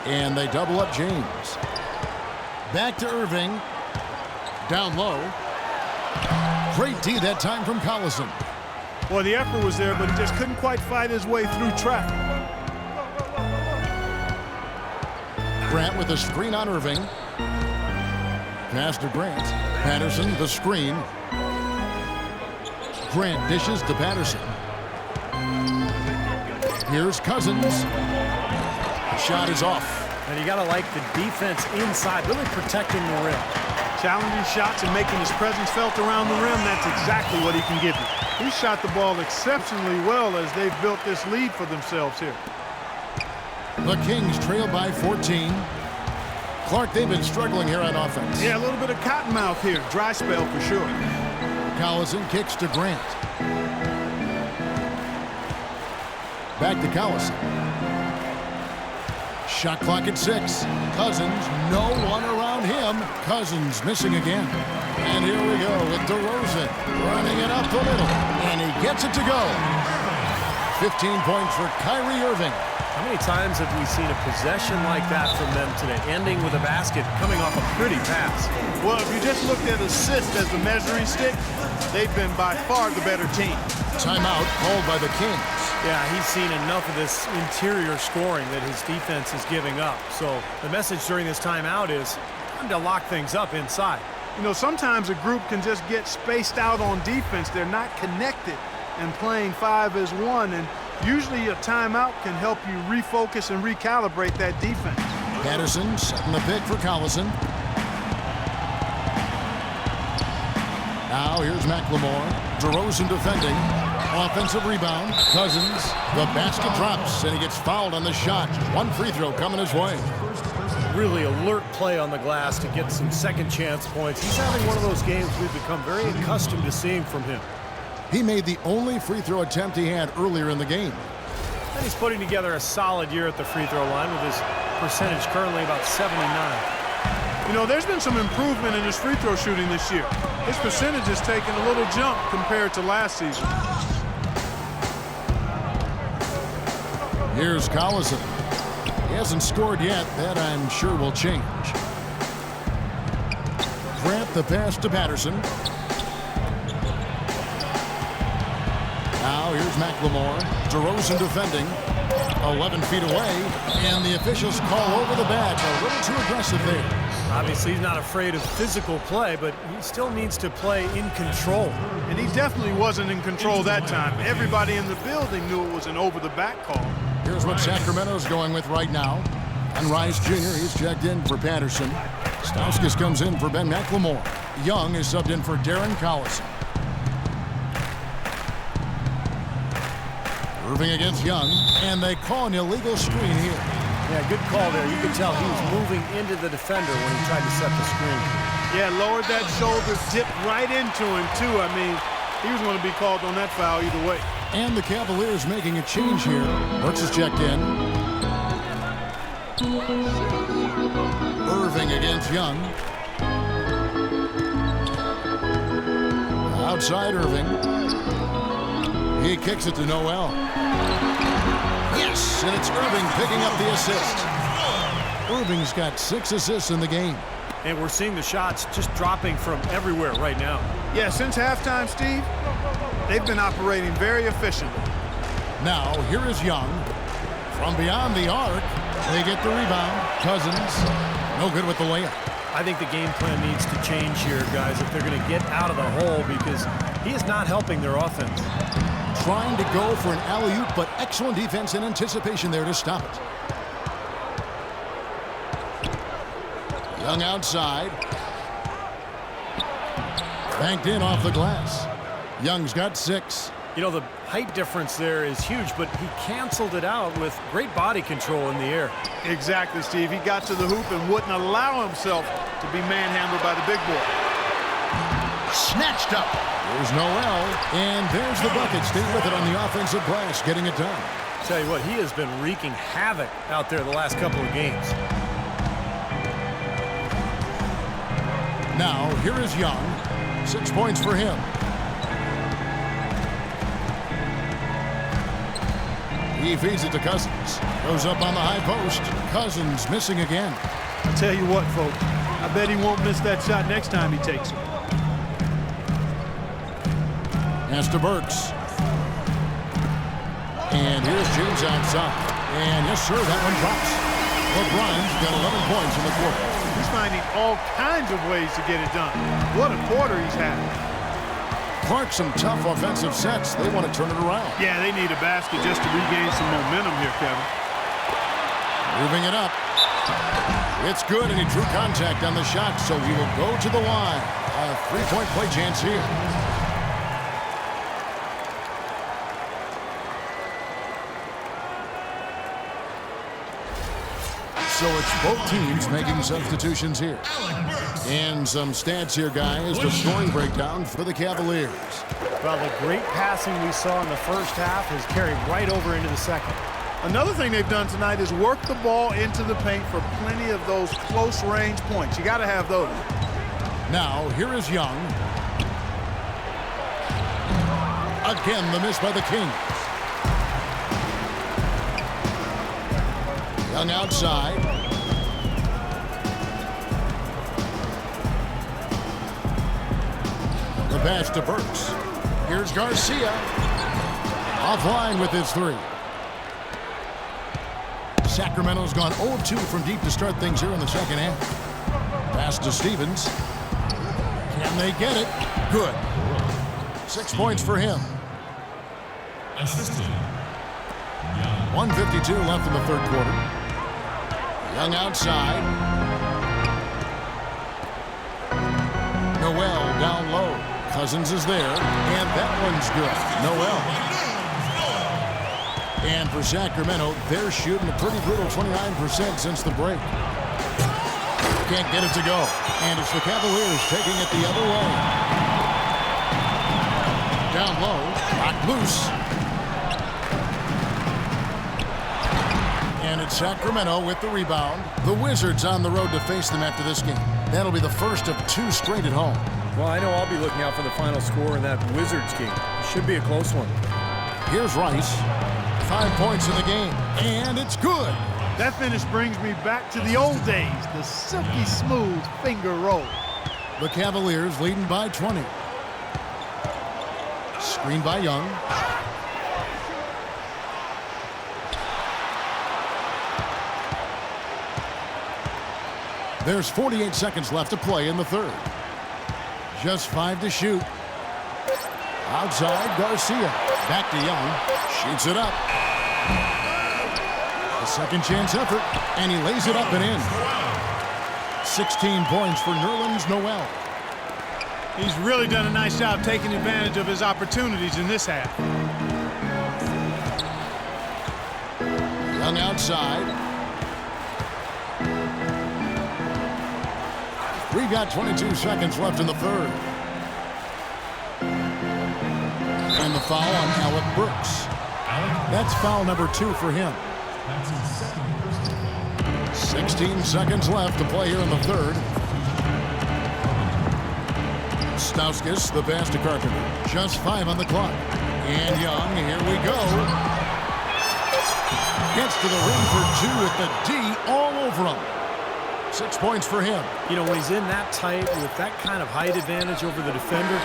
And they double up James. Back to Irving. Down low. Great D that time from Collison. Well, the effort was there, but he just couldn't quite fight his way through traffic. Grant with a screen on Irving. Pass to Grant. Patterson, the screen. Grant dishes to Patterson. Here's Cousins. The shot is off. And you got to like the defense inside, really protecting the rim. Challenging shots and making his presence felt around the rim, that's exactly what he can give you. He shot the ball exceptionally well as they've built this lead for themselves here. The Kings trail by 14. Clark, they've been struggling here on offense. Yeah, a little bit of cottonmouth here. Dry spell for sure. Collison kicks to Grant. Back to Collison. Shot clock at 6. Cousins, no one around him. Cousins missing again. And here we go with DeRozan running it up the middle. And he gets it to go. 15 points for Kyrie Irving. How many times have we seen a possession like that from them today, ending with a basket coming off a pretty pass? Well, if you just looked at assists as the measuring stick, they've been by far the better team. Timeout called by the Kings. Yeah, he's seen enough of this interior scoring that his defense is giving up. So the message during this timeout is time to lock things up inside. You know, sometimes a group can just get spaced out on defense. They're not connected and playing 5 as 1. And usually a timeout can help you refocus and recalibrate that defense. Patterson setting the pick for Collison. Now here's McLemore. DeRozan defending. Offensive rebound. Cousins. The basket drops, and he gets fouled on the shot. One free throw coming his way. Really alert play on the glass to get some second chance points. He's having one of those games we've become very accustomed to seeing from him. He made the only free throw attempt he had earlier in the game. And he's putting together a solid year at the free throw line with his percentage currently about 79. You know, there's been some improvement in his free throw shooting this year. His percentage has taken a little jump compared to last season. Here's Collison. He hasn't scored yet. That, I'm sure, will change. Grant the pass to Patterson. Now here's McLemore. DeRozan defending. 11 feet away. And the officials call over the badge. A little too aggressive there. Obviously, he's not afraid of physical play, but he still needs to play in control. And he definitely wasn't in control that time. Everybody in the building knew it was an over-the-back call. Here's what Sacramento's going with right now. And Rice Jr. He's checked in for Patterson. Stauskas comes in for Ben McLemore. Young is subbed in for Darren Collison. Irving against Young, and they call an illegal screen here. Yeah, good call there. You could tell he was moving into the defender when he tried to set the screen. Yeah, lowered that shoulder, dipped right into him, too. I mean, he was going to be called on that foul either way. And the Cavaliers making a change here. Brooks is checked in. Irving against Young. Outside Irving. He kicks it to Noel. Yes, and it's Irving picking up the assist. Irving's got 6 assists in the game. And we're seeing the shots just dropping from everywhere right now. Yeah, since halftime, Steve, they've been operating very efficiently. Now, here is Young. From beyond the arc, they get the rebound. Cousins, no good with the layup. I think the game plan needs to change here, guys, if they're going to get out of the hole, because he is not helping their offense. Trying to go for an alley-oop, but excellent defense and anticipation there to stop it. Young outside. Banked in off the glass. Young's got 6. You know, the height difference there is huge, but he canceled it out with great body control in the air. Exactly, Steve. He got to the hoop and wouldn't allow himself to be manhandled by the big boy. Snatched up. There's Noel, and there's the bucket. Stay with it on the offensive glass, getting it done. Tell you what, he has been wreaking havoc out there the last couple of games. Now, here is Young. 6 points for him. He feeds it to Cousins. Goes up on the high post. Cousins missing again. I'll tell you what, folks. I bet he won't miss that shot next time he takes it. Pass to Burks. And here's James outside. And yes, sir, that one drops. LeBron's got 11 points in the quarter. He's finding all kinds of ways to get it done. What a quarter he's had. Clark, some tough offensive sets. They want to turn it around. Yeah, they need a basket just to regain some momentum here, Kevin. Moving it up. It's good, and he drew contact on the shot, so he will go to the line. A 3-point play chance here. So it's both teams making substitutions here. And some stats here, guys. The scoring breakdown for the Cavaliers. Well, the great passing we saw in the first half has carried right over into the second. Another thing they've done tonight is work the ball into the paint for plenty of those close-range points. You got to have those. Now, here is Young. Again, the miss by the Kings. Young outside. The pass to Burks. Here's Garcia. Offline with his 3. Sacramento's gone 0-2 from deep to start things here in the second half. Pass to Stevens. Can they get it? Good. 6 points for him. 1:52 left in the third quarter. Young outside. Noel down low. Cousins is there, and that one's good. Noel. And for Sacramento, they're shooting a pretty brutal 29% since the break. Can't get it to go. And it's the Cavaliers taking it the other way. Down low, knocked loose. And it's Sacramento with the rebound. The Wizards on the road to face them after this game. That'll be the first of 2 straight at home. Well, I know I'll be looking out for the final score in that Wizards game. It should be a close one. Here's Rice. 5 points in the game, and it's good. That finish brings me back to the old days, the silky smooth finger roll. The Cavaliers leading by 20. Screen by Young. There's 48 seconds left to play in the third. Just 5 to shoot. Outside, Garcia. Back to Young. Shoots it up. A second chance effort, and he lays it up and in. 16 points for Nerlens Noel. He's really done a nice job taking advantage of his opportunities in this half. Young outside. We've got 22 seconds left in the third. And the foul on Alec Burks. That's foul number 2 for him. 16 seconds left to play here in the third. Stauskas, the pass to Carpenter. Just 5 on the clock. And Young, here we go. Gets to the rim for 2 with the D all over him. 6 points for him. You know, when he's in that tight with that kind of height advantage over the defender,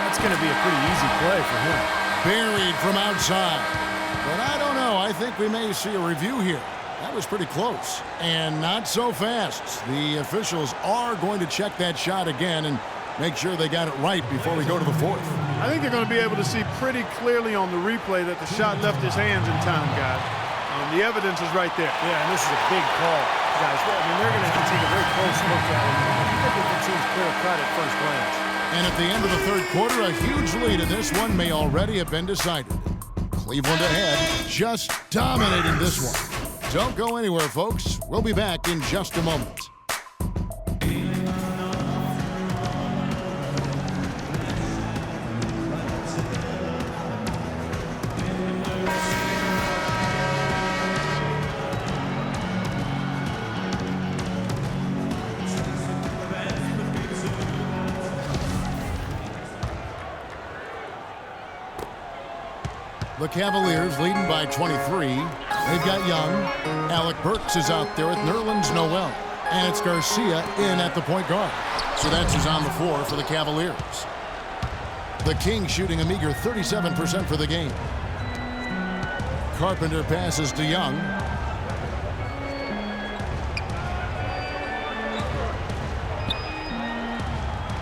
that's going to be a pretty easy play for him. Buried from outside. But I don't know. I think we may see a review here. That was pretty close. And not so fast. The officials are going to check that shot again and make sure they got it right before we go to the fourth. I think they're going to be able to see pretty clearly on the replay that the shot left his hands in time, guys. The evidence is right there. Yeah, and this is a big call, guys. I mean, they're going to have to take a very close look at it. I think it seems clear cut at first glance. And at the end of the third quarter, a huge lead in this one may already have been decided. Cleveland ahead, just dominating this one. Don't go anywhere, folks. We'll be back in just a moment. The Cavaliers leading by 23. They've got Young. Alec Burks is out there with Nerlens Noel. And it's Garcia in at the point guard. So that's who's on the floor for the Cavaliers. The Kings shooting a meager 37% for the game. Carpenter passes to Young.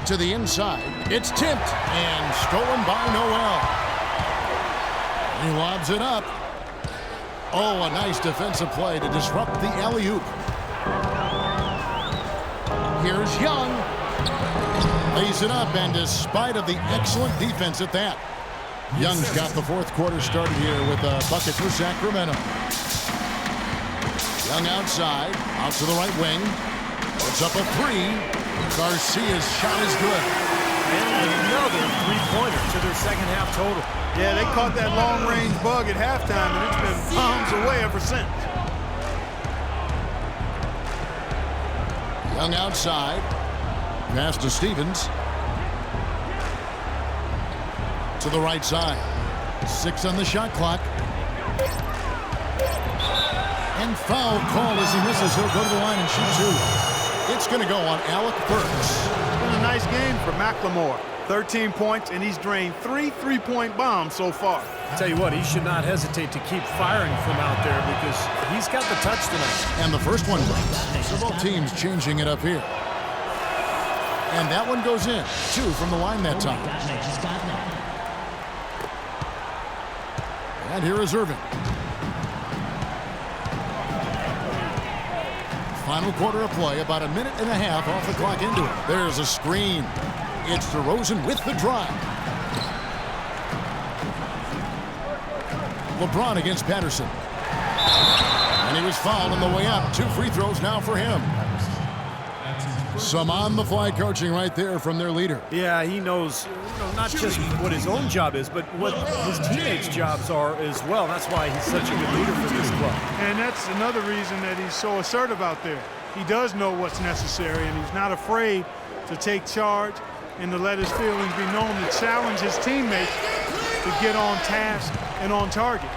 To the inside. It's tipped and stolen by Noel. He lobs it up. Oh, a nice defensive play to disrupt the alley-oop. Here's Young. Lays it up, and despite of the excellent defense at that, Young's got the fourth quarter started here with a bucket for Sacramento. Young outside, out to the right wing. Puts up a 3. Garcia's shot is good. And another three-pointer to their second half total. Yeah, they caught that long-range bug at halftime, and it's been bombs away ever since. Young outside. Pass to Stevens. To the right side. 6 on the shot clock. And foul call as he misses. He'll go to the line and shoot 2. It's going to go on Alec Burks. It's been a nice game for McLemore. 13 points, and he's drained 3 three-point bombs so far. I tell you what, he should not hesitate to keep firing from out there because he's got the touch tonight. And the first one breaks. So both teams changing it up here. And that one goes in. 2 from the line that time. And here is Irving. Final quarter of play, about a minute and a half off the clock into it. There's a screen. It's DeRozan with the drive. LeBron against Patterson. And he was fouled on the way up. 2 free throws now for him. Some on-the-fly coaching right there from their leader. Yeah, he knows not just what his own job is, but what his teammates' jobs are as well. That's why he's such a good leader for this club. And that's another reason that he's so assertive out there. He does know what's necessary, and he's not afraid to take charge and to let his feelings be known, to challenge his teammates to get on task and on target.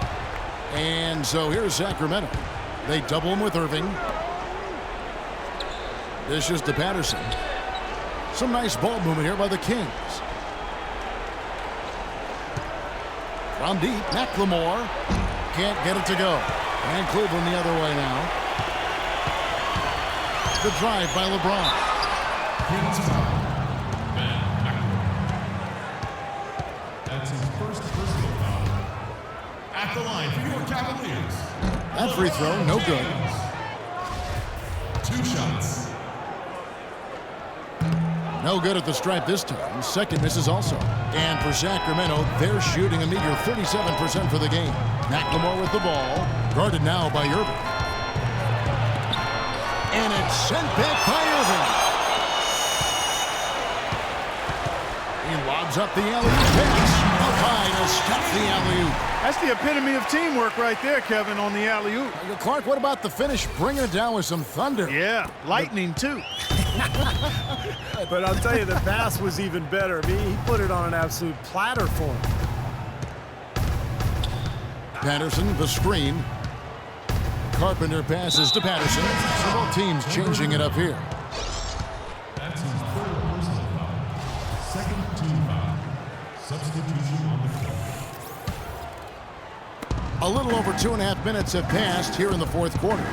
And so here's Sacramento. They double him with Irving. This is to Patterson. Some nice ball movement here by the Kings. From deep, McLemore can't get it to go. And Cleveland the other way now. The drive by LeBron. Kings foul. That's his first personal foul. At the line for your Cavaliers. That free throw, no good. 2 shots. No good at the stripe this time. Second misses also. And for Sacramento, they're shooting a meager 37% for the game. McLemore with the ball. Guarded now by Irving. And it's sent back by Irving. He lobs up the alley-oop pass. Up high to stop the alley-oop. That's the epitome of teamwork right there, Kevin, on the alley-oop. Clark, what about the finish? Bringing it down with some thunder. Yeah, lightning too. But I'll tell you, the pass was even better. I mean, he put it on an absolute platter for him. Patterson, the screen. Carpenter passes to Patterson. So both teams changing it up here. That's his 3rd personal foul. 2nd team foul. Substitution on the court. A little over 2.5 minutes have passed here in the 4th quarter.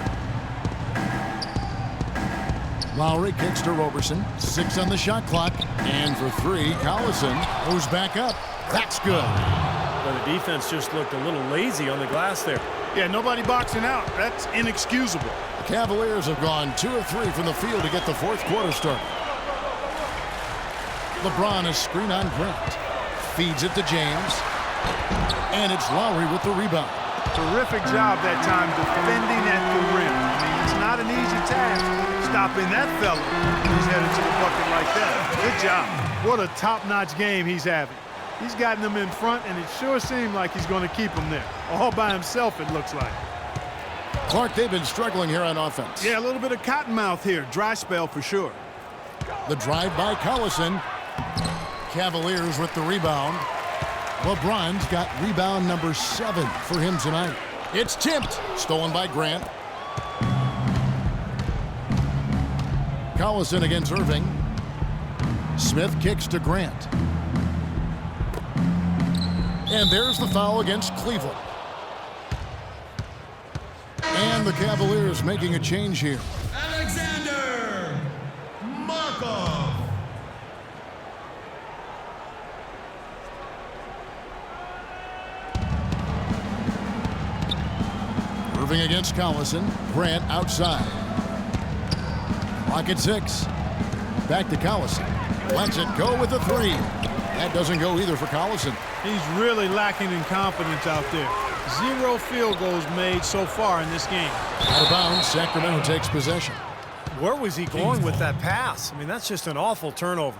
Lowry kicks to Roberson. 6 on the shot clock. And for 3, Collison goes back up. That's good. But the defense just looked a little lazy on the glass there. Yeah, nobody boxing out. That's inexcusable. The Cavaliers have gone 2 of 3 from the field to get the 4th quarter started. LeBron is screen on Grant. Feeds it to James. And it's Lowry with the rebound. Terrific job that time defending at the rim. I mean, it's not an easy task stopping that fella when he's headed to the bucket like that. Good job. What a top-notch game he's having. He's gotten them in front, and it sure seemed like he's going to keep them there. All by himself, it looks like. Clark, they've been struggling here on offense. Yeah, a little bit of cottonmouth here. Dry spell for sure. The drive by Collison. Cavaliers with the rebound. LeBron's got rebound number 7 for him tonight. It's tipped. Stolen by Grant. Collison against Irving. Smith kicks to Grant. And there's the foul against Cleveland. And the Cavaliers making a change here. Alexander Markov. Irving against Collison. Grant outside. Clock at 6. Back to Collison. Lets it go with the 3. That doesn't go either for Collison. He's really lacking in confidence out there. 0 field goals made so far in this game. Out of bounds, Sacramento takes possession. Where was he going with that pass? I mean, that's just an awful turnover.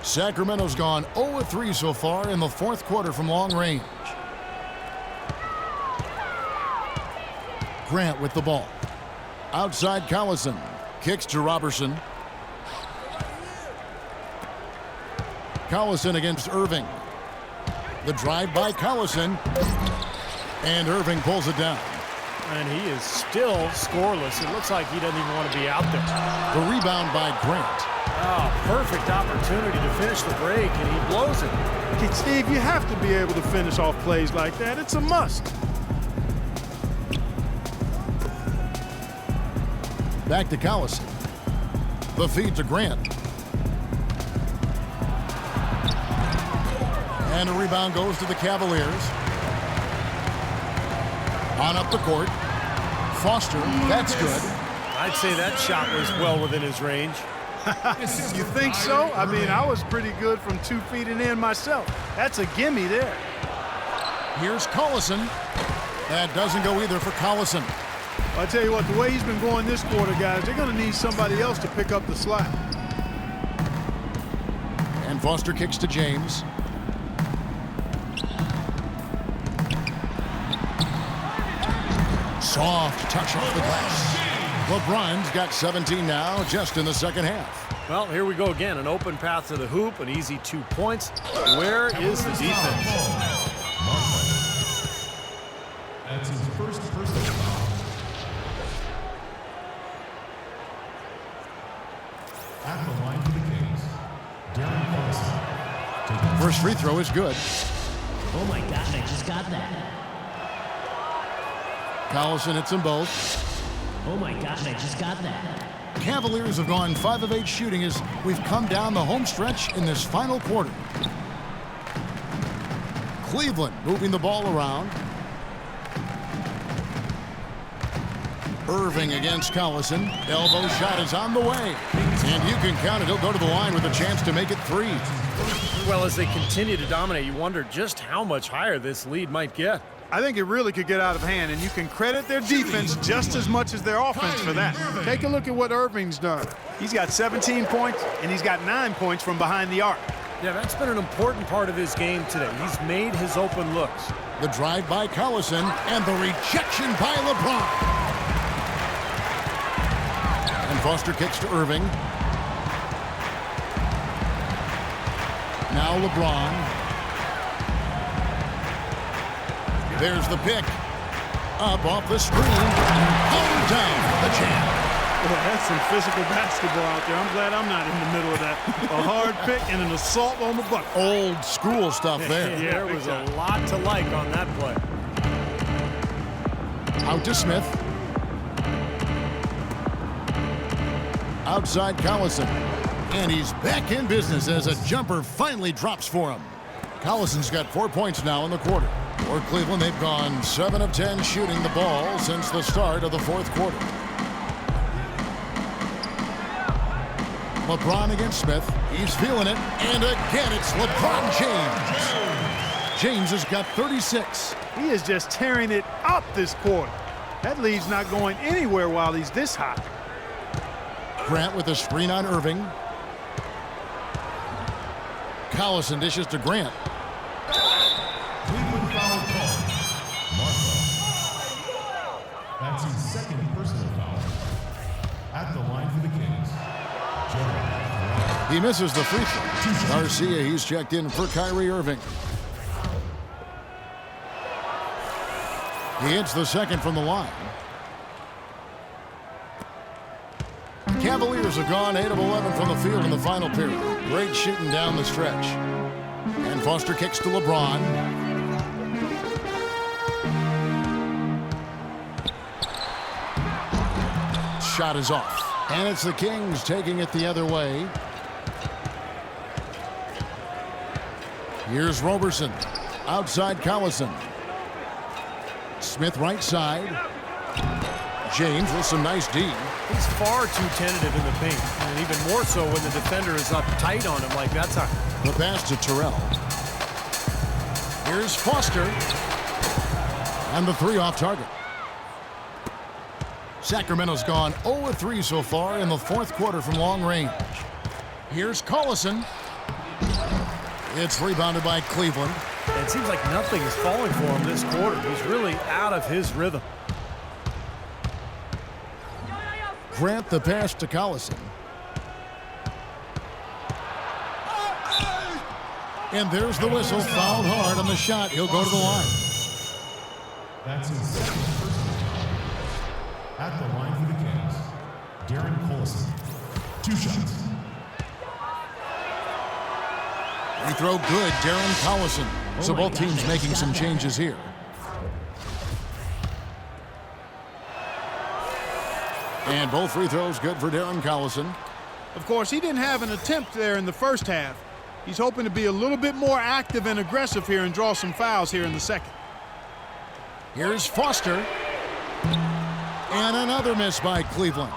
Sacramento's gone 0-3 so far in the 4th quarter from long range. Grant with the ball. Outside Collison. Kicks to Roberson. Collison against Irving. The drive by Collison. And Irving pulls it down. And he is still scoreless. It looks like he doesn't even want to be out there. The rebound by Grant. Oh, perfect opportunity to finish the break, and he blows it. Okay, Steve, you have to be able to finish off plays like that. It's a must. Back to Collison. The feed to Grant. And a rebound goes to the Cavaliers. On up the court. Foster, that's good. I'd say that shot was well within his range. You think so? I mean, I was pretty good from 2 feet and in myself. That's a gimme there. Here's Collison. That doesn't go either for Collison. I tell you what, the way he's been going this quarter, guys, they're going to need somebody else to pick up the slack. And Foster kicks to James. Soft touch off the glass. LeBron's got 17 now, just in the second half. Well, here we go again. An open path to the hoop, an easy 2 points. Where is the defense? That's his first personal foul. At the line for the Kings, Darren Collison. First free throw is good. Oh my gosh, I just got that. Collison hits them both. Oh my gosh, I just got that. Cavaliers have gone 5 of 8 shooting as we've come down the home stretch in this final quarter. Cleveland moving the ball around. Irving against Collison. Elbow shot is on the way. And you can count it. He'll go to the line with a chance to make it 3. Well, as they continue to dominate, you wonder just how much higher this lead might get. I think it really could get out of hand, and you can credit their defense just as much as their offense for that. Take a look at what Irving's done. He's got 17 points, and he's got 9 points from behind the arc. Yeah, that's been an important part of his game today. He's made his open looks. The drive by Collison and the rejection by LeBron. And Foster kicks to Irving. Now LeBron. There's the pick. Up off the screen. And down the champ. Boy, that's some physical basketball out there. I'm glad I'm not in the middle of that. A hard pick and an assault on the bucket. Old school stuff there. Yeah, there was a lot to like on that play. Out to Smith. Outside Collison. And he's back in business as a jumper finally drops for him. Collison's got 4 points now in the quarter. For Cleveland, they've gone 7 of 10 shooting the ball since the start of the fourth quarter. LeBron against Smith. He's feeling it. And again, it's LeBron James. James has got 36. He is just tearing it up this quarter. That lead's not going anywhere while he's this hot. Grant with a screen on Irving. Collison dishes to Grant. Cleveland foul call. Marco. That's his second personal foul. At the line for the Kings, Jeremy. He misses the free throw. Garcia, he's checked in for Kyrie Irving. He hits the second from the line. Cavaliers have gone 8 of 11 from the field in the final period. Great shooting down the stretch. And Foster kicks to LeBron. Shot is off. And it's the Kings taking it the other way. Here's Roberson. Outside Collison. Smith right side. James with some nice D. He's far too tentative in the paint, and even more so when the defender is up tight on him like that time. The pass to Terrell. Here's Foster. And the 3 off target. Sacramento's gone 0-3 so far in the fourth quarter from long range. Here's Collison. It's rebounded by Cleveland. It seems like nothing is falling for him this quarter. He's really out of his rhythm. Grant the pass to Collison. And there's the whistle. Fouled hard on the shot. He'll go to the line. That's his second personal foul. At the line for the Kings, Darren Collison. 2 shots. Free throw good, Darren Collison. So both teams making some changes here. And both free throws good for Darren Collison. Of course, he didn't have an attempt there in the first half. He's hoping to be a little bit more active and aggressive here and draw some fouls here in the second. Here's Foster. And another miss by Cleveland.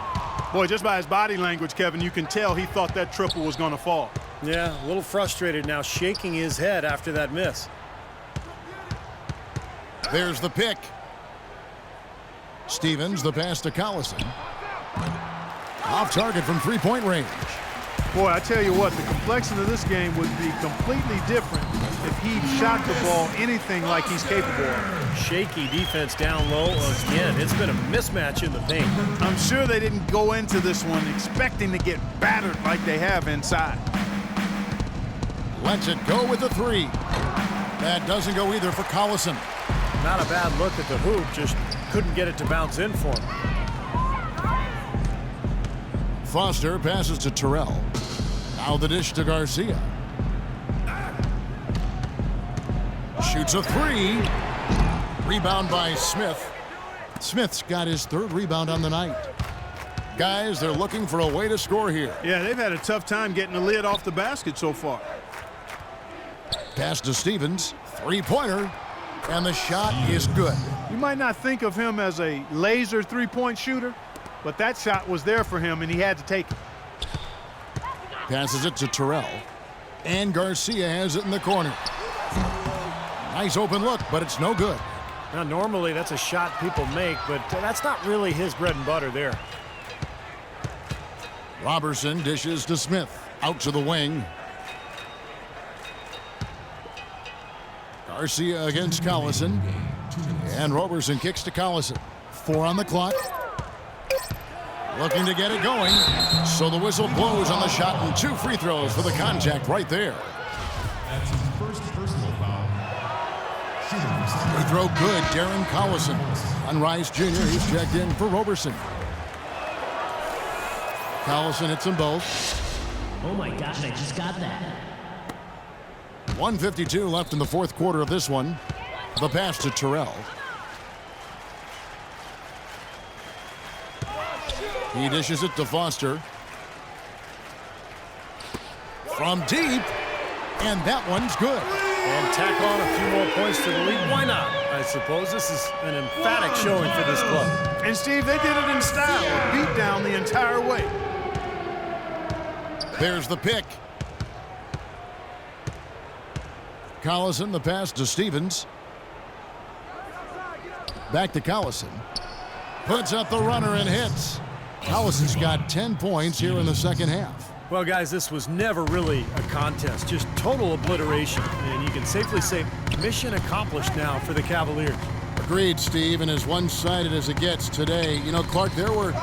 Boy, just by his body language, Kevin, you can tell he thought that triple was going to fall. Yeah, a little frustrated now, shaking his head after that miss. There's the pick. Stevens, the pass to Collison. Off target from three-point range. Boy, I tell you what, the complexion of this game would be completely different if he shot the ball anything like he's capable of. Shaky defense down low again. It's been a mismatch in the paint. I'm sure they didn't go into this one expecting to get battered like they have inside. Lets it go with the three. That doesn't go either for Collison. Not a bad look at the hoop, just couldn't get it to bounce in for him. Foster passes to Terrell. Now the dish to Garcia. Shoots a three. Rebound by Smith. Smith's got his third rebound on the night. Guys, they're looking for a way to score here. Yeah, they've had a tough time getting the lid off the basket so far. Pass to Stevens. Three-pointer. And the shot is good. You might not think of him as a laser three-point shooter, but that shot was there for him, and he had to take it. Passes it to Terrell. And Garcia has it in the corner. Nice open look, but it's no good. Now, normally that's a shot people make, but that's not really his bread and butter there. Robertson dishes to Smith. Out to the wing. Garcia against Collison. And Robertson kicks to Collison. 4 on the clock. Looking to get it going. So the whistle blows on the shot and 2 free throws for the contact right there. That's his first personal foul. Free throw good, Darren Collison. Unrise Jr., he's checked in for Robertson. Collison hits them both. Oh my gosh, I just got that. 1:52 left in the fourth quarter of this one. The pass to Terrell. He dishes it to Foster. From deep. And that one's good. And tack on a few more points to the lead. Why not? I suppose this is an emphatic showing for this club. And Steve, they did it in style. Beat down the entire way. There's the pick. Collison, the pass to Stevens. Back to Collison. Puts up the runner and hits. Collison's got 10 points here in the second half. Well, guys, this was never really a contest. Just total obliteration. And you can safely say mission accomplished now for the Cavaliers. Agreed, Steve, and as one-sided as it gets today. You know, Clark, there were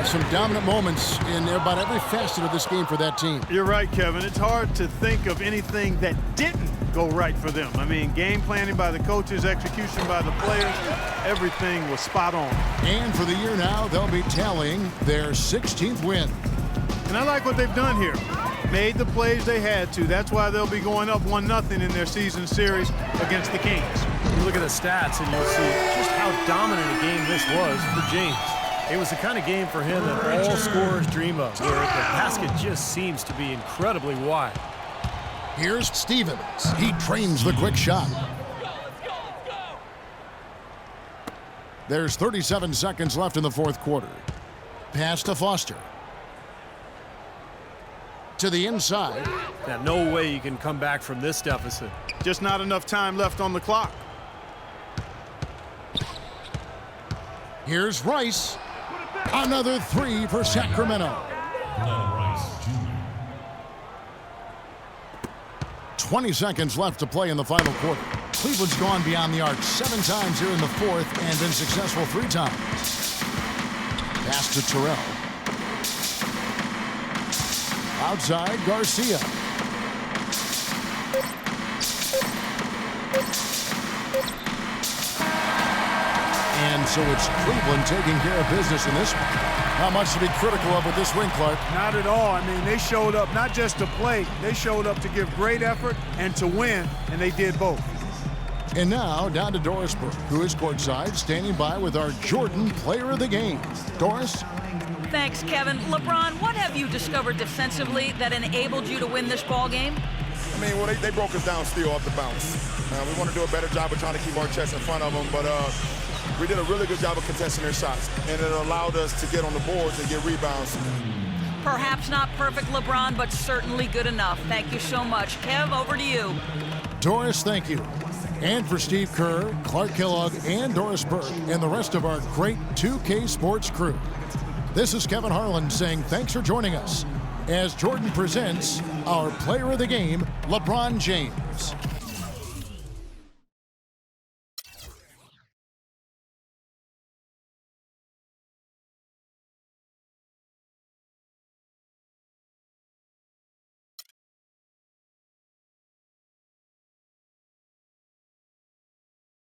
some dominant moments in about every facet of this game for that team. You're right, Kevin. It's hard to think of anything that didn't go right for them. I mean, game planning by the coaches, execution by the players, everything was spot on. And for the year now, they'll be tallying their 16th win. And I like what they've done here. Made the plays they had to. That's why they'll be going up 1-0 in their season series against the Kings. You look at the stats and you'll see just how dominant a game this was for James. It was the kind of game for him that all scorers dream of, where the basket just seems to be incredibly wide. Here's Stevens. He trains the quick shot. There's 37 seconds left in the fourth quarter. Pass to Foster. To the inside. Now, no way you can come back from this deficit. Just not enough time left on the clock. Here's Rice. Another 3 for Sacramento. 20 seconds left to play in the final quarter. Cleveland's gone beyond the arc 7 times here in the fourth and been successful 3 times. Pass to Terrell. Outside, Garcia. And so it's Cleveland taking care of business in this one. Not much to be critical of with this win, Clark. Not at all. I mean, they showed up not just to play. They showed up to give great effort and to win, and they did both. And now, down to Doris Burke, who is courtside, standing by with our Jordan Player of the Game. Doris? Thanks, Kevin. LeBron, what have you discovered defensively that enabled you to win this ball game? I mean, well, they broke us down still off the bounce. We want to do a better job of trying to keep our chest in front of them, but We did a really good job of contesting their shots, and it allowed us to get on the boards and get rebounds. Perhaps not perfect, LeBron, but certainly good enough. Thank you so much. Kev, over to you. Doris, thank you. And for Steve Kerr, Clark Kellogg, and Doris Burke, and the rest of our great 2K Sports crew. This is Kevin Harlan saying thanks for joining us as Jordan presents our player of the game, LeBron James.